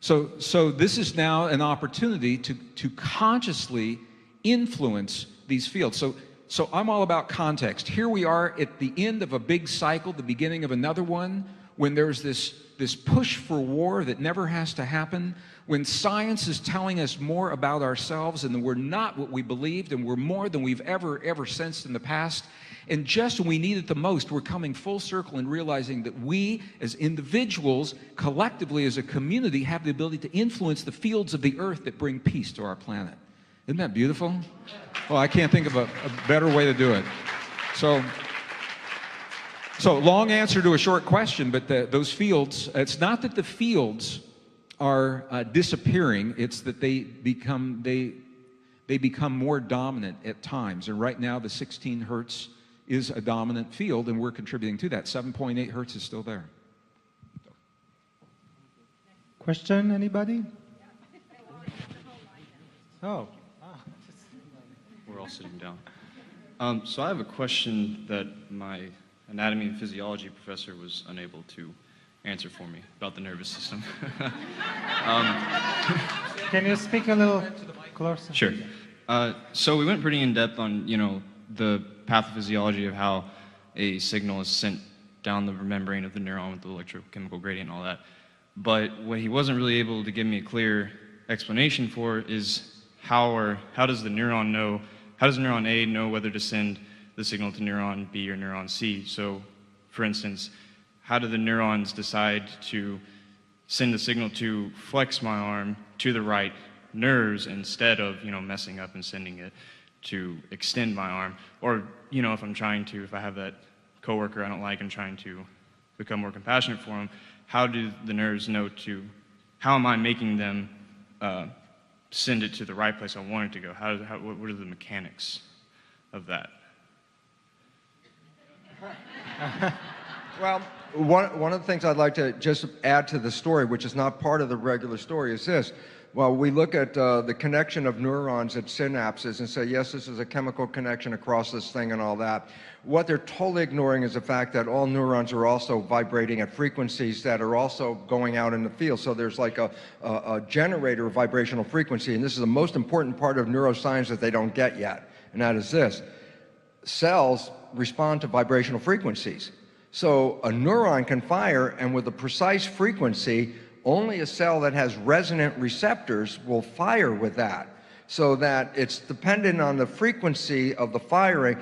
So this is now an opportunity to consciously influence these fields. So I'm all about context. Here we are at the end of a big cycle, the beginning of another one, when there's this push for war that never has to happen, when science is telling us more about ourselves and that we're not what we believed and we're more than we've ever sensed in the past. And just when we need it the most, we're coming full circle and realizing that we as individuals, collectively as a community, have the ability to influence the fields of the Earth that bring peace to our planet. Isn't that beautiful? Well, I can't think of a better way to do it. So long answer to a short question, but those fields, it's not that the fields are disappearing, it's that they they become more dominant at times. And right now, the 16 hertz is a dominant field, and we're contributing to that. 7.8 hertz is still there. Question, anybody? Oh. We're all sitting down. So I have a question that my anatomy and physiology professor was unable to answer for me about the nervous system. Can you speak a little closer? Sure. So we went pretty in depth on, the pathophysiology of how a signal is sent down the membrane of the neuron with the electrochemical gradient and all that. But what he wasn't really able to give me a clear explanation for is how does the neuron know, how does neuron A know whether to send the signal to neuron B or neuron C? So, for instance, how do the neurons decide to send the signal to flex my arm to the right nerves instead of, messing up and sending it to extend my arm? Or, if I have that coworker I don't like and trying to become more compassionate for him, how do the nerves know how am I making them send it to the right place I want it to go? What are the mechanics of that? Well, one of the things I'd like to just add to the story, which is not part of the regular story, is this. Well, we look at the connection of neurons at synapses and say, yes, this is a chemical connection across this thing and all that. What they're totally ignoring is the fact that all neurons are also vibrating at frequencies that are also going out in the field. So there's like a generator of vibrational frequency, and this is the most important part of neuroscience that they don't get yet, and that is this. Cells respond to vibrational frequencies. So a neuron can fire, and with a precise frequency, only a cell that has resonant receptors will fire with that. So that it's dependent on the frequency of the firing.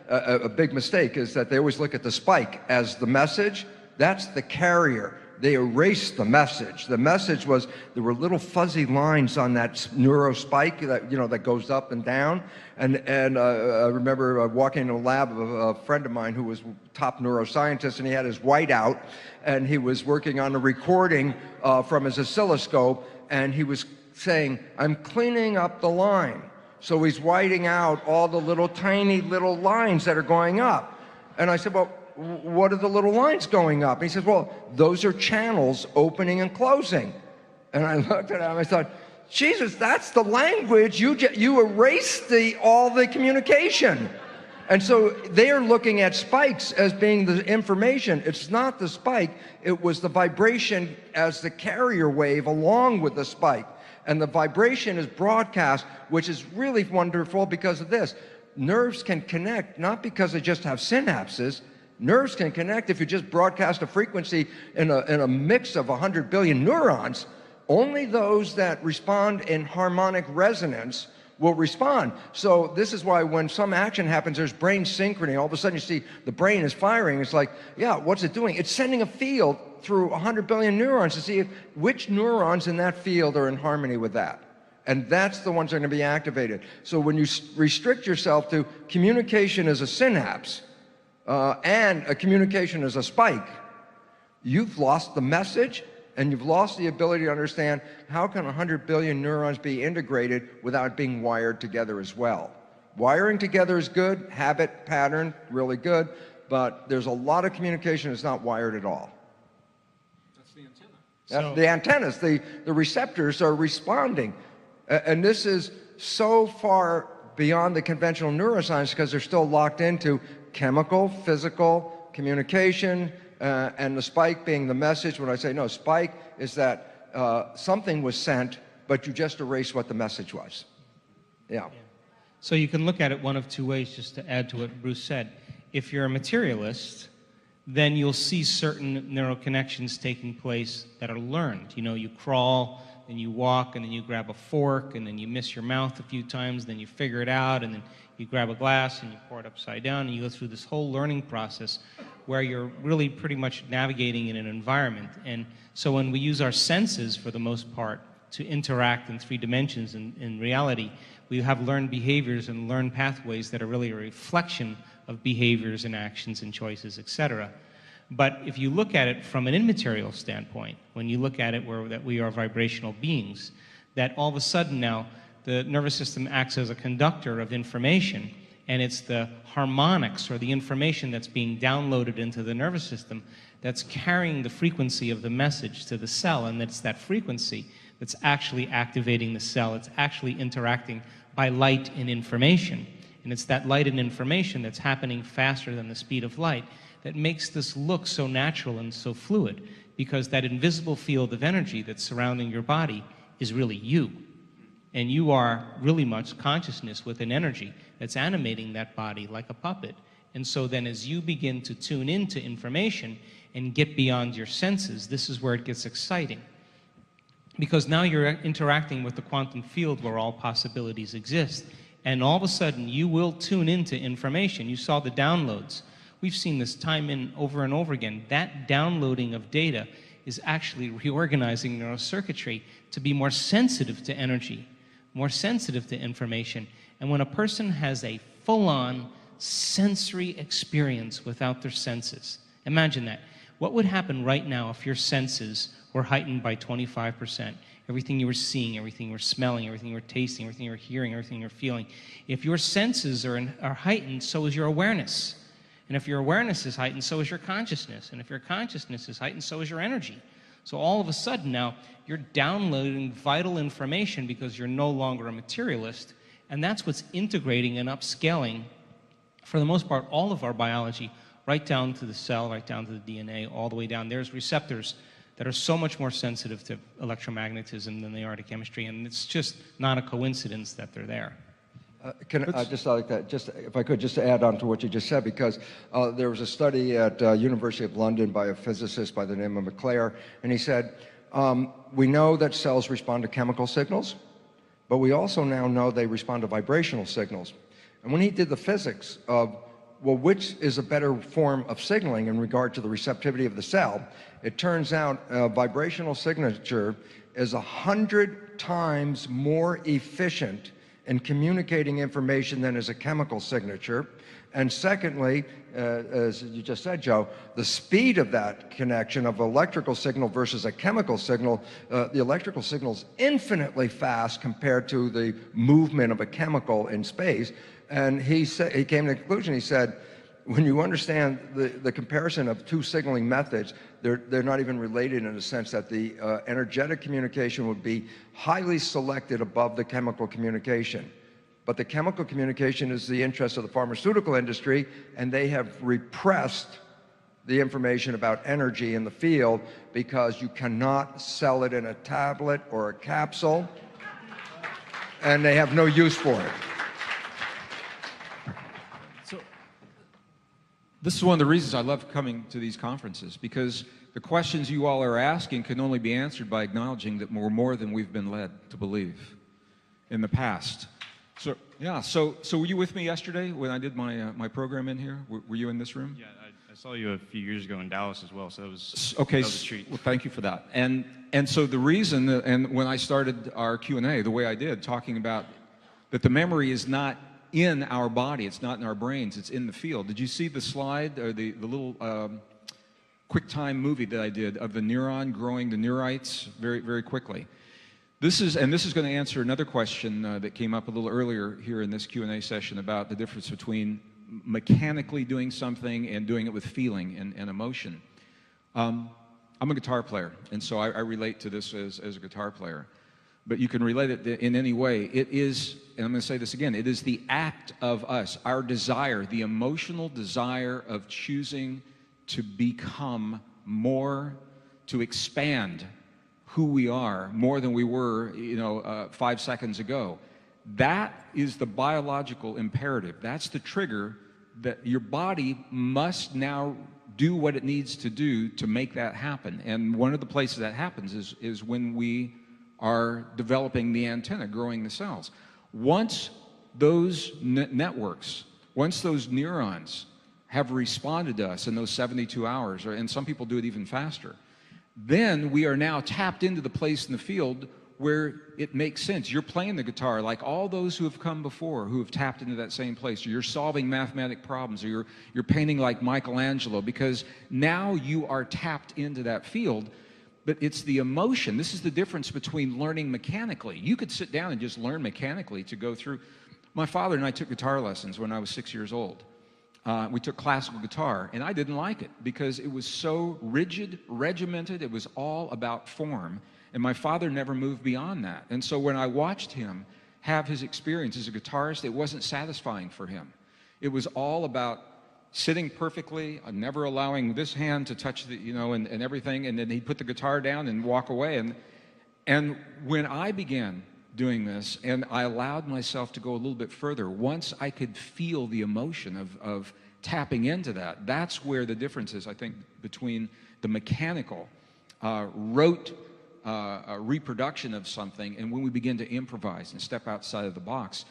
A big mistake is that they always look at the spike as the message. That's the carrier. They erased the message. The message was there were little fuzzy lines on that neurospike that goes up and down. And I remember walking in a lab of a friend of mine who was top neuroscientist, and he had his whiteout, and he was working on a recording from his oscilloscope, and he was saying, I'm cleaning up the line. So he's whiting out all the tiny little lines that are going up. And I said, well, what are the little lines going up? And he says, well, those are channels opening and closing. And I looked at him and I thought, Jesus, that's the language. You erased all the communication. And so they are looking at spikes as being the information. It's not the spike. It was the vibration as the carrier wave along with the spike. And the vibration is broadcast, which is really wonderful because of this. Nerves can connect, not because they just have synapses. Nerves can connect if you just broadcast a frequency in a mix of 100 billion neurons. Only those that respond in harmonic resonance will respond. So this is why when some action happens, there's brain synchrony. All of a sudden you see the brain is firing. It's like, yeah, what's it doing? It's sending a field through 100 billion neurons to see which neurons in that field are in harmony with that. And that's the ones that are going to be activated. So when you restrict yourself to communication as a synapse and a communication as a spike, you've lost the message and you've lost the ability to understand how can 100 billion neurons be integrated without being wired together as well. Wiring together is good, habit, pattern, really good, but there's a lot of communication that's not wired at all. That's the antenna. The antennas, the receptors are responding. And this is so far beyond the conventional neuroscience because they're still locked into chemical, physical, communication, and the spike being the message. When I say no, spike is that something was sent, but you just erased what the message was. Yeah. So you can look at it one of two ways, just to add to what Bruce said. If you're a materialist, then you'll see certain neural connections taking place that are learned. You crawl, then you walk, and then you grab a fork, and then you miss your mouth a few times, then you figure it out, and then you grab a glass and you pour it upside down, and you go through this whole learning process where you're really pretty much navigating in an environment. And so when we use our senses, for the most part, to interact in 3 dimensions in reality, we have learned behaviors and learned pathways that are really a reflection of behaviors and actions and choices, etc. But if you look at it from an immaterial standpoint, when you look at it that we are vibrational beings, that all of a sudden now the nervous system acts as a conductor of information, and it's the harmonics or the information that's being downloaded into the nervous system that's carrying the frequency of the message to the cell, and it's that frequency that's actually activating the cell. It's actually interacting by light and information. And it's that light and information that's happening faster than the speed of light that makes this look so natural and so fluid, because that invisible field of energy that's surrounding your body is really you. And you are really much consciousness with an energy that's animating that body like a puppet. And so then as you begin to tune into information and get beyond your senses, this is where it gets exciting. Because now you're interacting with the quantum field where all possibilities exist. And all of a sudden, you will tune into information. You saw the downloads. We've seen this time and over again. That downloading of data is actually reorganizing neurocircuitry to be more sensitive to energy, more sensitive to information. And when a person has a full-on sensory experience without their senses, imagine that. What would happen right now if your senses were heightened by 25%? Everything you were seeing, everything you were smelling, everything you were tasting, everything you were hearing, everything you were feeling. If your senses are heightened, so is your awareness. And if your awareness is heightened, so is your consciousness. And if your consciousness is heightened, so is your energy. So all of a sudden now, you're downloading vital information because you're no longer a materialist. And that's what's integrating and upscaling, for the most part, all of our biology, right down to the cell, right down to the DNA, all the way down. There's receptors that are so much more sensitive to electromagnetism than they are to chemistry, and it's just not a coincidence that they're there. Can I just like that? Just if I could just add on to what you just said, because there was a study at University of London by a physicist by the name of McClare, and he said, we know that cells respond to chemical signals, but we also now know they respond to vibrational signals. And when he did the physics of, well, which is a better form of signaling in regard to the receptivity of the cell, it turns out a vibrational signature is 100 times more efficient in communicating information than is a chemical signature. And secondly, as you just said, Joe, the speed of that connection of electrical signal versus a chemical signal, the electrical signal is infinitely fast compared to the movement of a chemical in space. And he came to the conclusion, he said, when you understand the comparison of two signaling methods, they're not even related in the sense that the energetic communication would be highly selected above the chemical communication. But the chemical communication is the interest of the pharmaceutical industry, and they have repressed the information about energy in the field because you cannot sell it in a tablet or a capsule, and they have no use for it. This is one of the reasons I love coming to these conferences, because the questions you all are asking can only be answered by acknowledging that we're more than we've been led to believe in the past. So, yeah, so were you with me yesterday when I did my program in here? Were you in this room? Yeah, I saw you a few years ago in Dallas as well, so that was, okay, that was a treat. Well, thank you for that. And so the reason, and when I started our Q&A the way I did, talking about that the memory is not in our body, it's not in our brains, it's in the field. Did you see the slide or the little quick time movie that I did of the neuron growing the neurites very, very quickly? This is going to answer another question that came up a little earlier here in this Q&A session about the difference between mechanically doing something and doing it with feeling and emotion. I'm a guitar player, and so I relate to this as a guitar player. But you can relate it in any way. It is, and I'm going to say this again, it is the act of us, our desire, the emotional desire of choosing to become more, to expand who we are more than we were, 5 seconds ago. That is the biological imperative. That's the trigger that your body must now do what it needs to do to make that happen. And one of the places that happens is when we are developing the antenna, growing the cells. Once those networks, once those neurons have responded to us in those 72 hours, and some people do it even faster, then we are now tapped into the place in the field where it makes sense. You're playing the guitar like all those who have come before, who have tapped into that same place, or you're solving mathematic problems, or you're painting like Michelangelo, because now you are tapped into that field. but it's the emotion. This is the difference between learning mechanically. You could sit down and just learn mechanically to go through. My father and I took guitar lessons when I was 6 years old. We took classical guitar, and I didn't like it because it was so rigid, regimented. It was all about form, and my father never moved beyond that. And so when I watched him have his experience as a guitarist, it wasn't satisfying for him. It was all about sitting perfectly, never allowing this hand to touch the, and everything, and then he'd put the guitar down and walk away. And when I began doing this, and I allowed myself to go a little bit further, once I could feel the emotion of tapping into that, that's where the difference is, I think, between the mechanical, rote reproduction of something and when we begin to improvise and step outside of the box.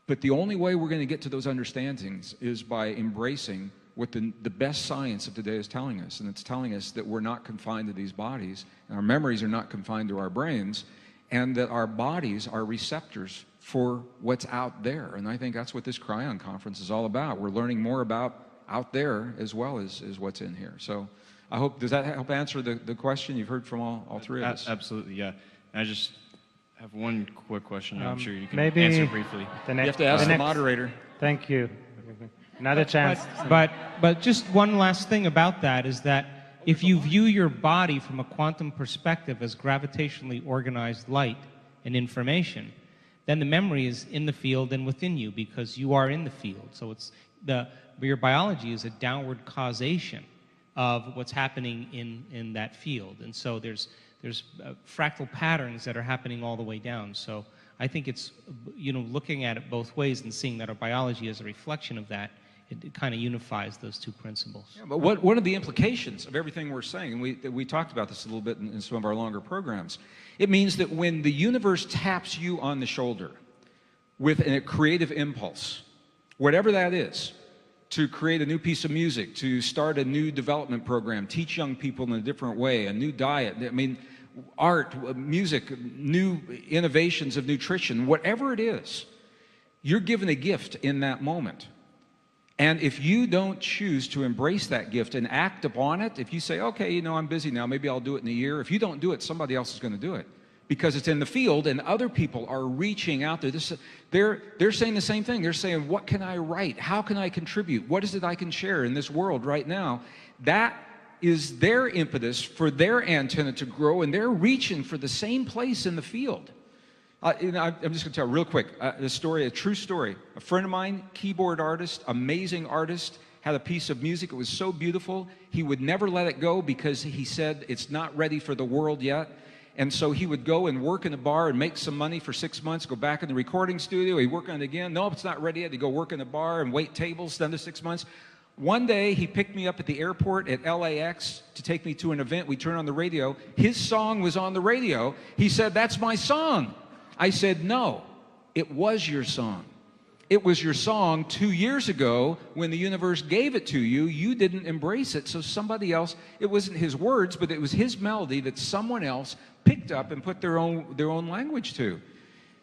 But the only way we're going to get to those understandings is by embracing what the best science of today is telling us. And it's telling us that we're not confined to these bodies, and our memories are not confined to our brains, and that our bodies are receptors for what's out there. And I think that's what this KRYON conference is all about. We're learning more about out there as well as what's in here. So I hope, does that help answer the question you've heard from all three of us? Absolutely, yeah. And I just have one quick question. I'm sure you can maybe answer briefly. You have to ask the moderator. Thank you. Another chance. But just one last thing about that is that if you view your body from a quantum perspective as gravitationally organized light and information, then the memory is in the field and within you because you are in the field. So it's your biology is a downward causation of what's happening in that field. And so there's fractal patterns that are happening all the way down. So I think it's, looking at it both ways and seeing that our biology is a reflection of that, it kind of unifies those two principles. Yeah, but one of the implications of everything we're saying, and we talked about this a little bit in some of our longer programs, it means that when the universe taps you on the shoulder with a creative impulse, whatever that is, to create a new piece of music, to start a new development program, teach young people in a different way, a new diet, art, music, new innovations of nutrition, whatever it is, you're given a gift in that moment. And if you don't choose to embrace that gift and act upon it, if you say, okay, I'm busy now, maybe I'll do it in a year. If you don't do it, somebody else is going to do it because it's in the field and other people are reaching out there. They're saying the same thing. They're saying, what can I write? How can I contribute? What is it I can share in this world right now? That is their impetus for their antenna to grow, and they're reaching for the same place in the field. I'm just going to tell real quick a true story. A friend of mine, keyboard artist, amazing artist, had a piece of music. It was so beautiful. He would never let it go because he said it's not ready for the world yet. And so he would go and work in a bar and make some money for 6 months, go back in the recording studio. He'd work on it again. No, it's not ready yet. He'd go work in a bar and wait tables another 6 months. One day, he picked me up at the airport at LAX to take me to an event. We turned on the radio. His song was on the radio. He said, that's my song. I said, no, it was your song. It was your song 2 years ago when the universe gave it to you. You didn't embrace it, so somebody else, it wasn't his words, but it was his melody that someone else picked up and put their own language to.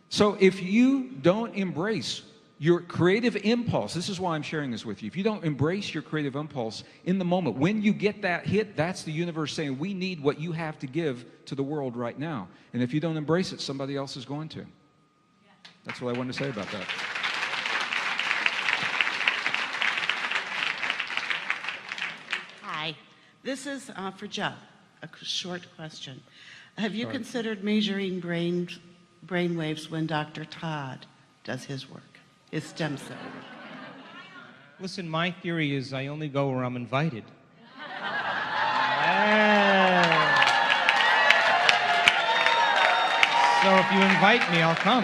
So if you don't embrace your creative impulse, this is why I'm sharing this with you. If you don't embrace your creative impulse in the moment, when you get that hit, that's the universe saying, we need what you have to give to the world right now. And if you don't embrace it, somebody else is going to. That's what I wanted to say about that. Hi, this is for Joe, a short question. Have you considered measuring brain waves when Dr. Todd does his work? His stem cell work. Listen, my theory is I only go where I'm invited. So if you invite me, I'll come.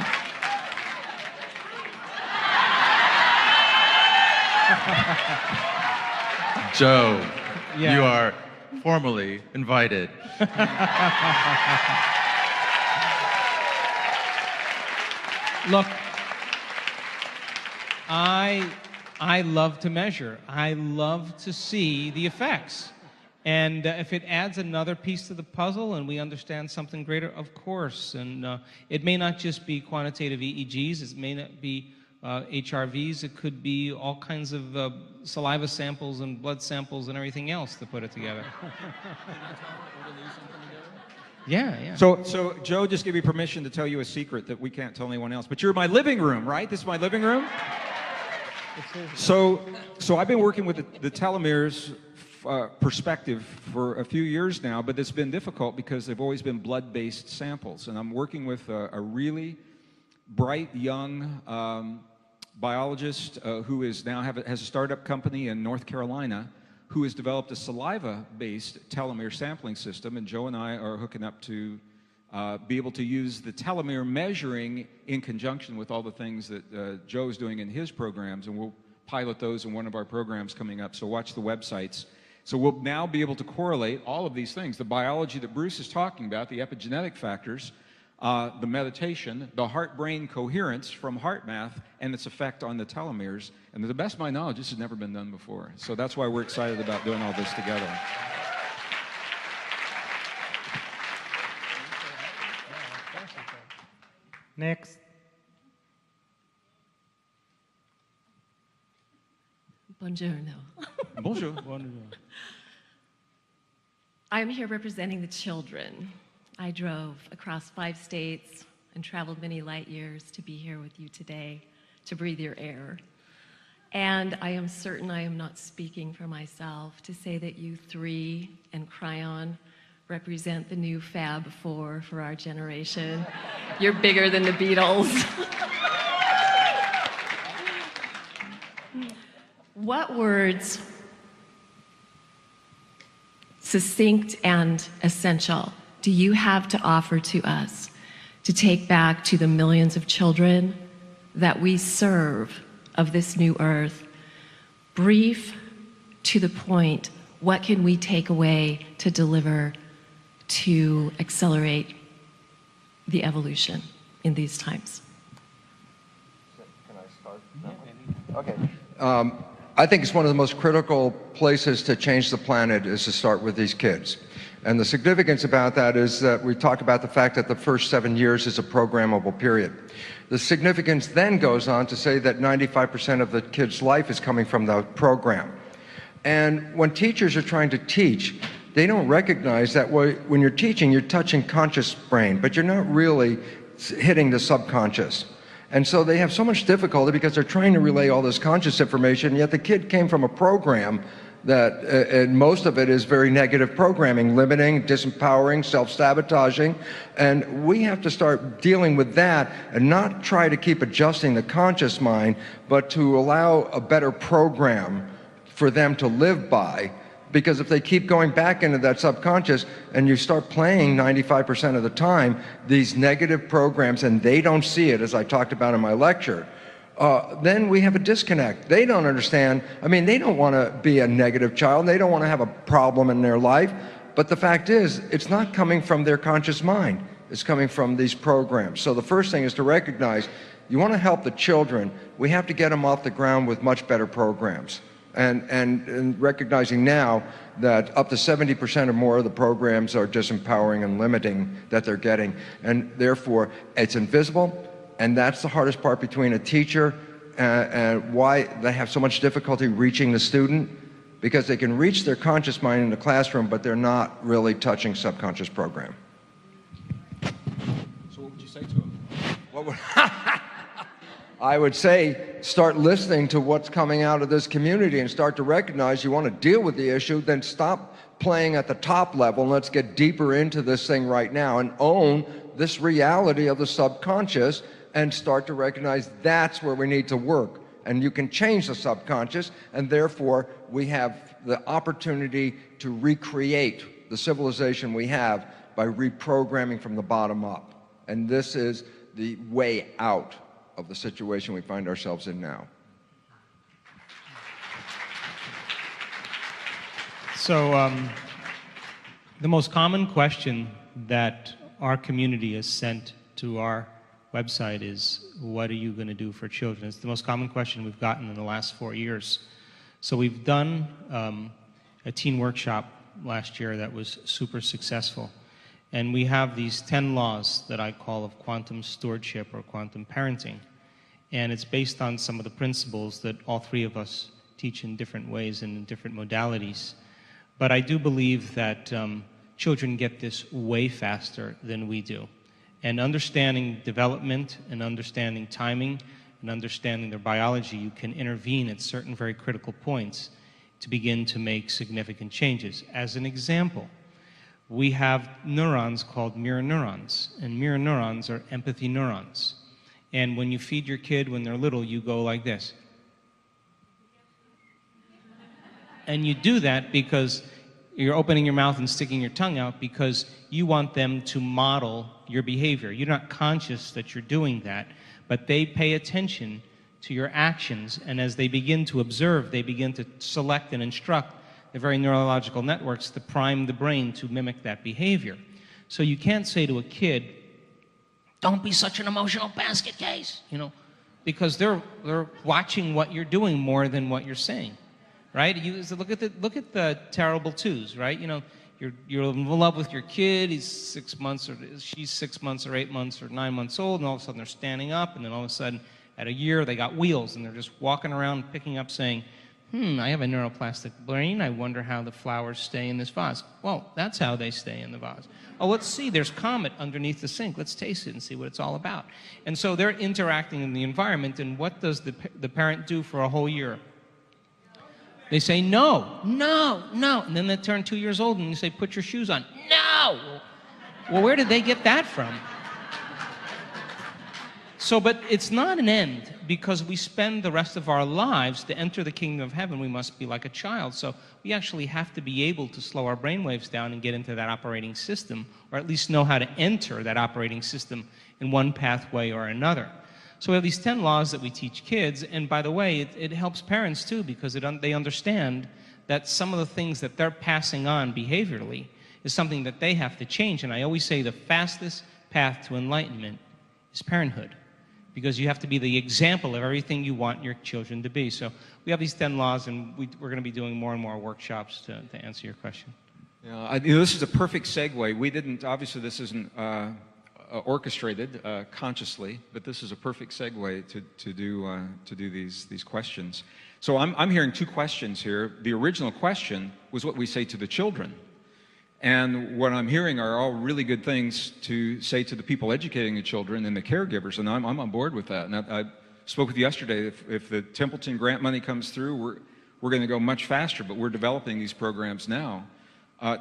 Joe, you are formally invited. Look, I love to measure. I love to see the effects. And if it adds another piece to the puzzle and we understand something greater, of course. And it may not just be quantitative EEGs. It may not be HRVs. It could be all kinds of saliva samples and blood samples and everything else to put it together. Yeah, yeah. So Joe just gave me permission to tell you a secret that we can't tell anyone else. But you're in my living room, right? This is my living room? So I've been working with the telomeres perspective for a few years now, but it's been difficult because they've always been blood-based samples. And I'm working with a really bright, young biologist who is now has a startup company in North Carolina who has developed a saliva-based telomere sampling system, and Joe and I are hooking up to be able to use the telomere measuring in conjunction with all the things that Joe is doing in his programs, and we'll pilot those in one of our programs coming up, so watch the websites. So we'll now be able to correlate all of these things, the biology that Bruce is talking about, the epigenetic factors, the meditation, the heart-brain coherence from HeartMath, and its effect on the telomeres. And to the best of my knowledge, this has never been done before. So that's why we're excited about doing all this together. Next. Buongiorno. Bonjour. I'm here representing the children. I drove across 5 states and traveled many light years to be here with you today, to breathe your air. And I am certain I am not speaking for myself to say that you 3 and KRYON represent the new Fab 4 for our generation. You're bigger than the Beatles. What words, succinct and essential, do you have to offer to us to take back to the millions of children that we serve of this new earth? Brief, to the point, what can we take away to deliver to accelerate the evolution in these times? Can I start? No? Okay. I think it's one of the most critical places to change the planet is to start with these kids. And the significance about that is that we talk about the fact that the first 7 years is a programmable period. The significance then goes on to say that 95% of the kid's life is coming from the program. And when teachers are trying to teach, they don't recognize that when you're teaching, you're touching conscious brain, but you're not really hitting the subconscious. And so they have so much difficulty because they're trying to relay all this conscious information, yet the kid came from a program that, and most of it is very negative programming, limiting, disempowering, self-sabotaging. And we have to start dealing with that and not try to keep adjusting the conscious mind, but to allow a better program for them to live by. Because if they keep going back into that subconscious and you start playing 95% of the time these negative programs and they don't see it, as I talked about in my lecture, then we have a disconnect. They don't understand. I mean, they don't want to be a negative child. They don't want to have a problem in their life. But the fact is, it's not coming from their conscious mind. It's coming from these programs. So the first thing is to recognize, you want to help the children, we have to get them off the ground with much better programs. And recognizing now that up to 70% or more of the programs are disempowering and limiting that they're getting. And therefore, it's invisible, and that's the hardest part between a teacher and why they have so much difficulty reaching the student, because they can reach their conscious mind in the classroom, but they're not really touching subconscious program. So what would you say to them? What would I would say, start listening to what's coming out of this community and start to recognize you want to deal with the issue, then stop playing at the top level and let's get deeper into this thing right now and own this reality of the subconscious and start to recognize that's where we need to work. And you can change the subconscious, and therefore we have the opportunity to recreate the civilization we have by reprogramming from the bottom up. And this is the way out of the situation we find ourselves in now. So the most common question that our community has sent to our website is, what are you going to do for children? It's the most common question we've gotten in the last 4 years. So we've done a teen workshop last year that was super successful. And we have these 10 laws that I call of quantum stewardship or quantum parenting. And it's based on some of the principles that all 3 of us teach in different ways and in different modalities. But I do believe that children get this way faster than we do. And understanding development and understanding timing and understanding their biology, you can intervene at certain very critical points to begin to make significant changes. As an example, we have neurons called mirror neurons, and mirror neurons are empathy neurons. And when you feed your kid when they're little, you go like this. And you do that because you're opening your mouth and sticking your tongue out because you want them to model your behavior. You're not conscious that you're doing that, but they pay attention to your actions, and as they begin to observe, they begin to select and instruct the very neurological networks to prime the brain to mimic that behavior. So you can't say to a kid, don't be such an emotional basket case, you know, because they're watching what you're doing more than what you're saying, right? Look at the terrible twos, right? You know, you're in love with your kid, he's 6 months, or she's 6 months or 8 months or 9 months old, and all of a sudden they're standing up, and then all of a sudden at a year they got wheels, and they're just walking around picking up saying, I have a neuroplastic brain, I wonder how the flowers stay in this vase. Well, that's how they stay in the vase. Oh, let's see, there's Comet underneath the sink, let's taste it and see what it's all about. And so they're interacting in the environment, and what does the parent do for a whole year? They say, no, no, no. And then they turn 2 years old and you say, put your shoes on. No! Well, where did they get that from? So, but it's not an end, because we spend the rest of our lives to enter the kingdom of heaven. We must be like a child. So we actually have to be able to slow our brainwaves down and get into that operating system, or at least know how to enter that operating system in one pathway or another. So we have these 10 laws that we teach kids, and by the way, it helps parents too, because they understand that some of the things that they're passing on behaviorally is something that they have to change. And I always say the fastest path to enlightenment is parenthood, because you have to be the example of everything you want your children to be. So we have these 10 laws, and we're going to be doing more and more workshops to answer your question. Yeah, this is a perfect segue. We didn't, obviously this isn't orchestrated consciously, but this is a perfect segue to do these questions. So I'm hearing two questions here. The original question was what we say to the children. And what I'm hearing are all really good things to say to the people educating the children and the caregivers, and I'm on board with that. And I spoke with you yesterday. If the Templeton grant money comes through, we're going to go much faster, but we're developing these programs now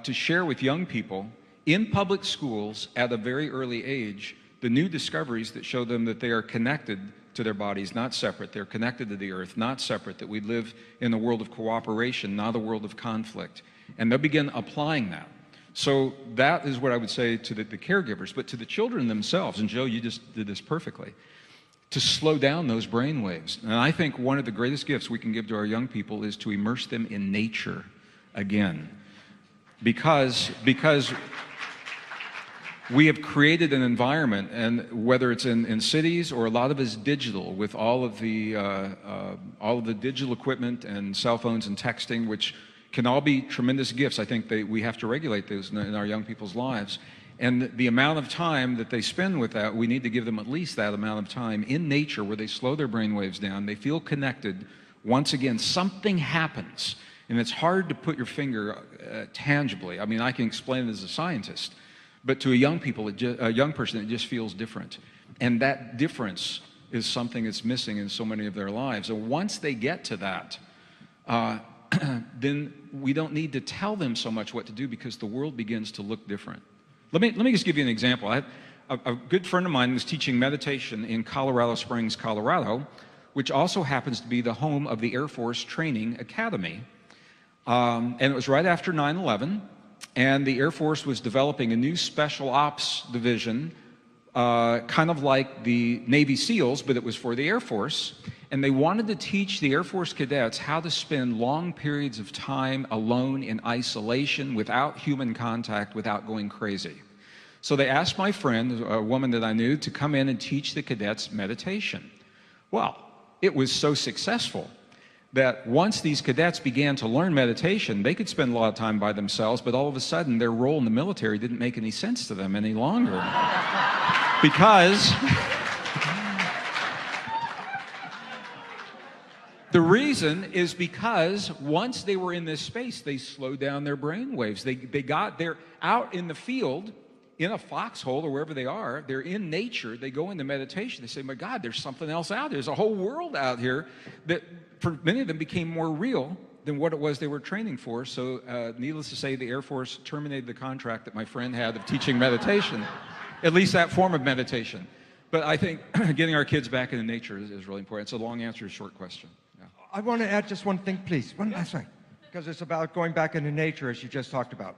to share with young people in public schools at a very early age the new discoveries that show them that they are connected to their bodies, not separate. They're connected to the earth, not separate, that we live in a world of cooperation, not a world of conflict. And they'll begin applying that. So that is what I would say to the caregivers, but to the children themselves, and Joe, you just did this perfectly, to slow down those brain waves. And I think one of the greatest gifts we can give to our young people is to immerse them in nature again. Because we have created an environment, and whether it's in cities or a lot of it is digital, with all of the digital equipment and cell phones and texting, which can all be tremendous gifts. I think we have to regulate those in our young people's lives. And the amount of time that they spend with that, we need to give them at least that amount of time in nature where they slow their brain waves down, they feel connected. Once again, something happens. And it's hard to put your finger tangibly. I mean, I can explain it as a scientist, but to a young person, it just feels different. And that difference is something that's missing in so many of their lives. And once they get to that, then we don't need to tell them so much what to do, because the world begins to look different. Let me just give you an example. I have a good friend of mine was teaching meditation in Colorado Springs, Colorado, which also happens to be the home of the Air Force Training Academy. And it was right after 9/11, and the Air Force was developing a new special ops division, kind of like the Navy SEALs, but it was for the Air Force. And they wanted to teach the Air Force cadets how to spend long periods of time alone in isolation, without human contact, without going crazy. So they asked my friend, a woman that I knew, to come in and teach the cadets meditation. Well, it was so successful that once these cadets began to learn meditation, they could spend a lot of time by themselves, but all of a sudden their role in the military didn't make any sense to them any longer. The reason is because once they were in this space, they slowed down their brain waves. They're out in the field, in a foxhole or wherever they are. They're in nature. They go into meditation. They say, my God, there's something else out there. There's a whole world out here that for many of them became more real than what it was they were training for. So needless to say, the Air Force terminated the contract that my friend had of teaching meditation, at least that form of meditation. But I think getting our kids back into nature is really important. It's a long answer to a short question. Yeah. I want to add just one thing, please. One last thing. Because it's about going back into nature, as you just talked about.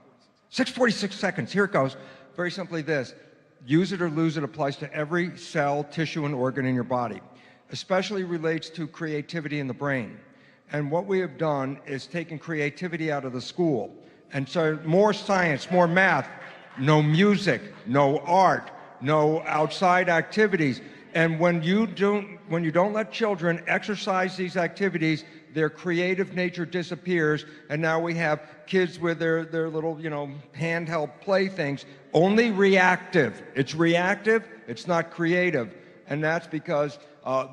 6:46 seconds. Here it goes. Very simply this. Use it or lose it applies to every cell, tissue, and organ in your body. Especially relates to creativity in the brain. And what we have done is taken creativity out of the school. And so more science, more math, no music, no art, no outside activities. And when you don't let children exercise these activities, their creative nature disappears, and now we have kids with their little, handheld playthings, only reactive. It's reactive, it's not creative. And that's because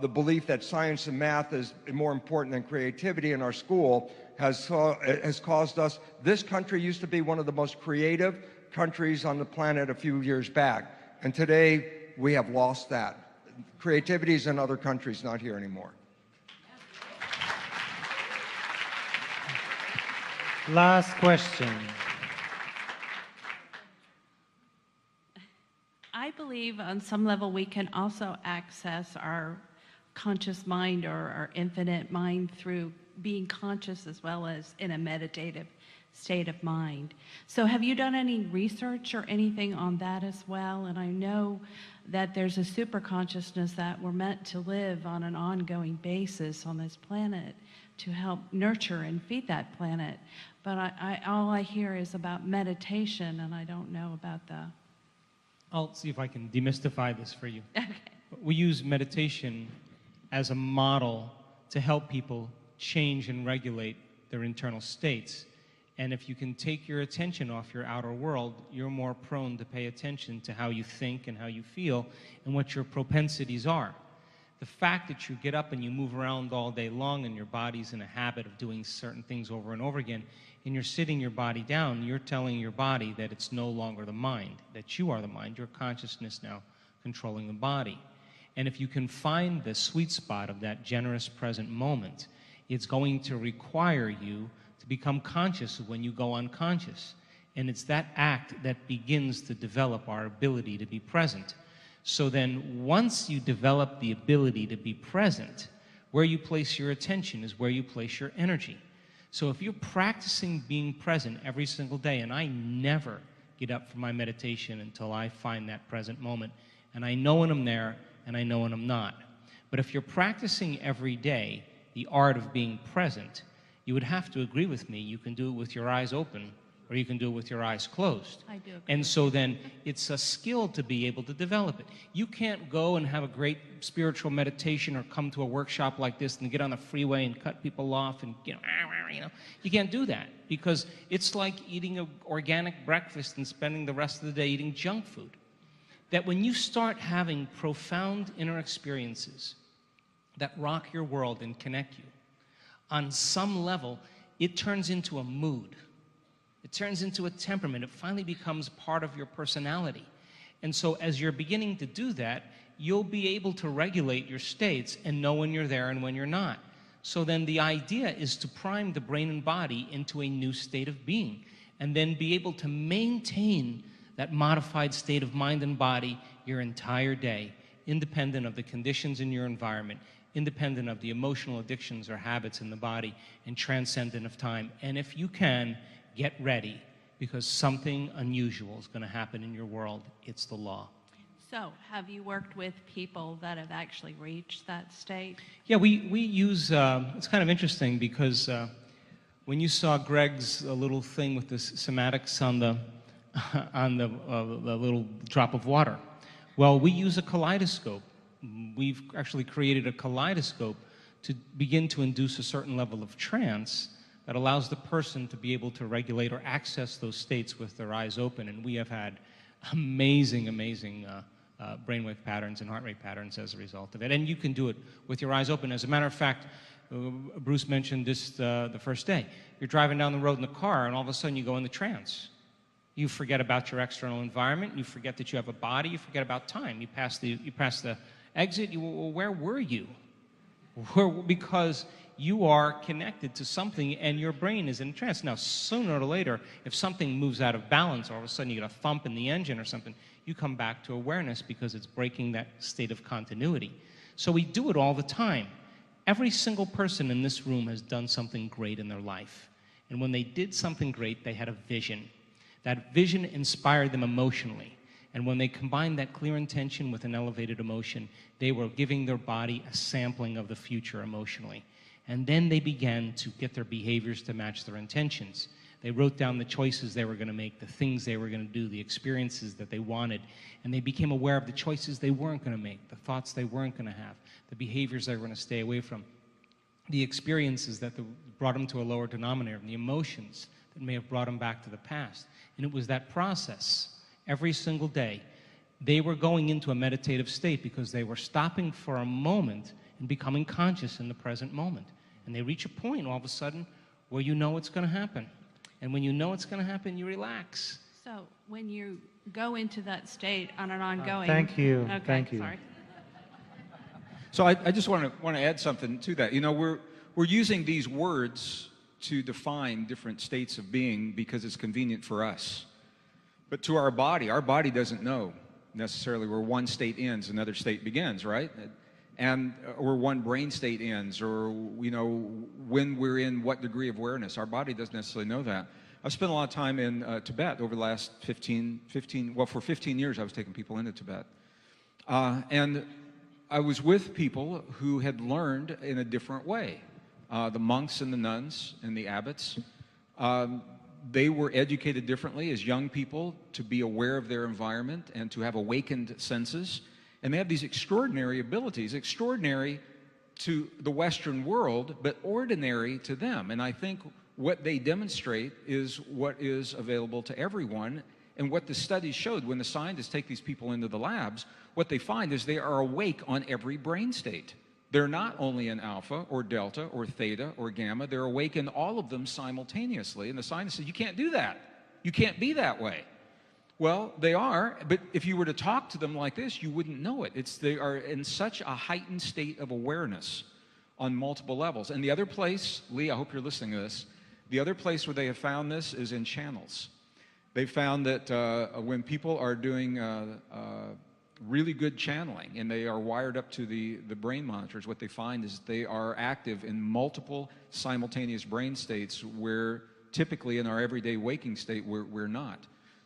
the belief that science and math is more important than creativity in our school has caused us. This country used to be one of the most creative countries on the planet a few years back. And today, we have lost that. Creativity is in other countries, not here anymore. Last question. I believe on some level we can also access our conscious mind or our infinite mind through being conscious as well as in a meditative state of mind. So have you done any research or anything on that as well? And I know that there's a super consciousness that we're meant to live on an ongoing basis on this planet to help nurture and feed that planet. But all I hear is about meditation, and I don't know about the... I'll see if I can demystify this for you. Okay. We use meditation as a model to help people change and regulate their internal states. And if you can take your attention off your outer world, you're more prone to pay attention to how you think and how you feel and what your propensities are. The fact that you get up and you move around all day long and your body's in a habit of doing certain things over and over again, and you're sitting your body down, you're telling your body that it's no longer the mind, that you are the mind, your consciousness now controlling the body. And if you can find the sweet spot of that generous present moment, it's going to require you to become conscious of when you go unconscious. And it's that act that begins to develop our ability to be present. So then once you develop the ability to be present, where you place your attention is where you place your energy. So if you're practicing being present every single day, and I never get up from my meditation until I find that present moment, and I know when I'm there and I know when I'm not. But if you're practicing every day the art of being present, you would have to agree with me, you can do it with your eyes open, or you can do it with your eyes closed. I do agree. And so then it's a skill to be able to develop it. You can't go and have a great spiritual meditation or come to a workshop like this and get on the freeway and cut people off and, you can't do that because it's like eating an organic breakfast and spending the rest of the day eating junk food. That when you start having profound inner experiences that rock your world and connect you, on some level, it turns into a mood. It turns into a temperament. It finally becomes part of your personality. And so as you're beginning to do that, you'll be able to regulate your states and know when you're there and when you're not. So then the idea is to prime the brain and body into a new state of being and then be able to maintain that modified state of mind and body your entire day, independent of the conditions in your environment, independent of the emotional addictions or habits in the body, and transcendent of time. And if you can, get ready, because something unusual is going to happen in your world. It's the law. So, have you worked with people that have actually reached that state? Yeah, we use, it's kind of interesting because when you saw Greg's little thing with the somatics on the little drop of water, well, we use a kaleidoscope. We've actually created a kaleidoscope to begin to induce a certain level of trance that allows the person to be able to regulate or access those states with their eyes open. And we have had amazing brainwave patterns and heart rate patterns as a result of it. And you can do it with your eyes open. As a matter of fact, Bruce mentioned this the first day. You're driving down the road in the car, and all of a sudden you go into trance. You forget about your external environment. You forget that you have a body. You forget about time. You pass the exit. Where were you? Because you are connected to something, and your brain is in trance. Now, sooner or later, if something moves out of balance, or all of a sudden you get a thump in the engine or something, you come back to awareness because it's breaking that state of continuity. So we do it all the time. Every single person in this room has done something great in their life. And when they did something great, they had a vision. That vision inspired them emotionally. And when they combined that clear intention with an elevated emotion, they were giving their body a sampling of the future emotionally. And then they began to get their behaviors to match their intentions. They wrote down the choices they were going to make, the things they were going to do, the experiences that they wanted. And they became aware of the choices they weren't going to make, the thoughts they weren't going to have, the behaviors they were going to stay away from, the experiences that brought them to a lower denominator, and the emotions that may have brought them back to the past. And it was that process. Every single day, they were going into a meditative state because they were stopping for a moment and becoming conscious in the present moment. And they reach a point all of a sudden where you know it's going to happen. And when you know it's going to happen, you relax. So when you go into that state on an ongoing... Thank you. Okay, Thank you. sorry. So I just want to add something to that. You know, we're using these words to define different states of being because it's convenient for us. But to our body doesn't know necessarily where one state ends, another state begins, right? And or one brain state ends, or you know when we're in what degree of awareness. Our body doesn't necessarily know that. I've spent a lot of time in Tibet over the last 15 years. I was taking people into Tibet, and I was with people who had learned in a different way. The monks and the nuns and the abbots. They were educated differently as young people to be aware of their environment and to have awakened senses. And they have these extraordinary abilities, extraordinary to the Western world, but ordinary to them. And I think what they demonstrate is what is available to everyone. And what the studies showed, when the scientists take these people into the labs, what they find is they are awake on every brain state. They're not only in alpha or delta or theta or gamma, they're awake in all of them simultaneously. And the scientists say, you can't do that. You can't be that way. Well, they are, but if you were to talk to them like this, you wouldn't know it. They are in such a heightened state of awareness on multiple levels. And the other place, Lee, I hope you're listening to this, the other place where they have found this is in channels. They found that when people are doing really good channeling and they are wired up to the brain monitors, what they find is they are active in multiple simultaneous brain states where typically in our everyday waking state we're not.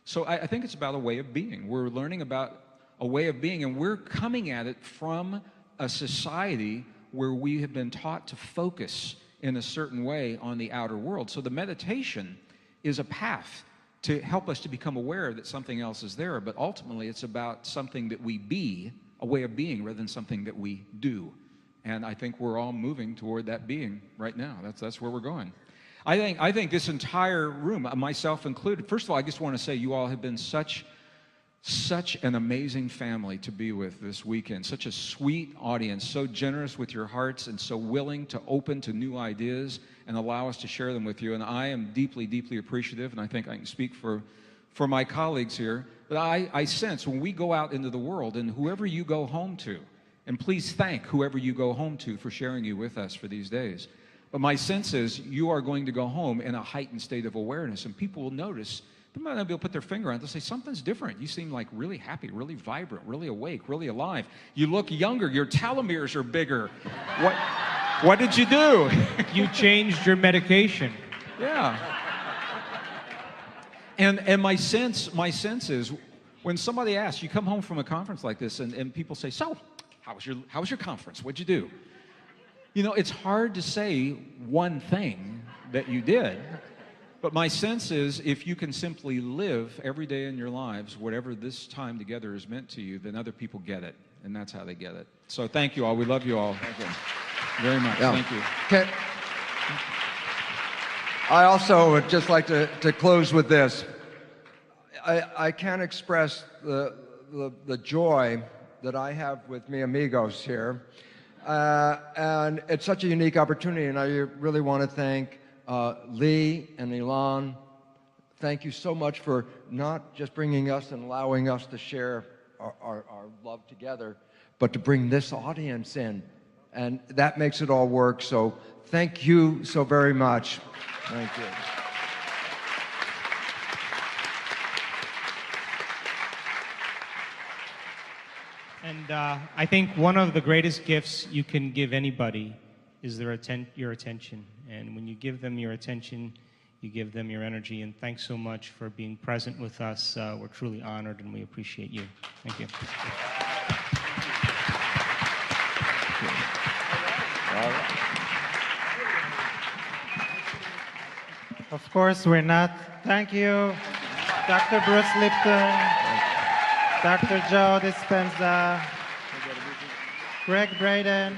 So I think it's about a way of being. We're learning about a way of being, and we're coming at it from a society where we have been taught to focus in a certain way on the outer world. So the meditation is a path to help us to become aware that something else is there, but ultimately it's about something that we be, a way of being, rather than something that we do. And I think we're all moving toward that being right now. That's where we're going. I think this entire room, myself included, first of all, I just want to say you all have been such an amazing family to be with this weekend, such a sweet audience, so generous with your hearts and so willing to open to new ideas and allow us to share them with you. And I am deeply, deeply appreciative, and I think I can speak for my colleagues here, but I sense when we go out into the world, and whoever you go home to, and please thank whoever you go home to for sharing you with us for these days. But my sense is you are going to go home in a heightened state of awareness, and people will notice. They might not be able to put their finger on it. They'll say, something's different. You seem like really happy, really vibrant, really awake, really alive. You look younger. Your telomeres are bigger. What did you do? You changed your medication. Yeah. And my sense is when somebody asks, you come home from a conference like this, and people say, so, how was your conference? What'd you do? You know, it's hard to say one thing that you did. But my sense is if you can simply live every day in your lives, whatever this time together has meant to you, then other people get it. And that's how they get it. So thank you all. We love you all. Thank you very much. Yeah. Thank you. Okay. I also would just like to close with this. I can't express the joy that I have with mi amigos here. And it's such a unique opportunity, and I really want to thank Lee and Elon. Thank you so much for not just bringing us and allowing us to share our love together, but to bring this audience in. And that makes it all work. So thank you so very much. Thank you. And I think one of the greatest gifts you can give anybody is your attention. And when you give them your attention, you give them your energy. And thanks so much for being present with us. We're truly honored and we appreciate you. Thank you. Of course, we're not. Thank you, Dr. Bruce Lipton, Dr. Joe Dispenza, Greg Braden,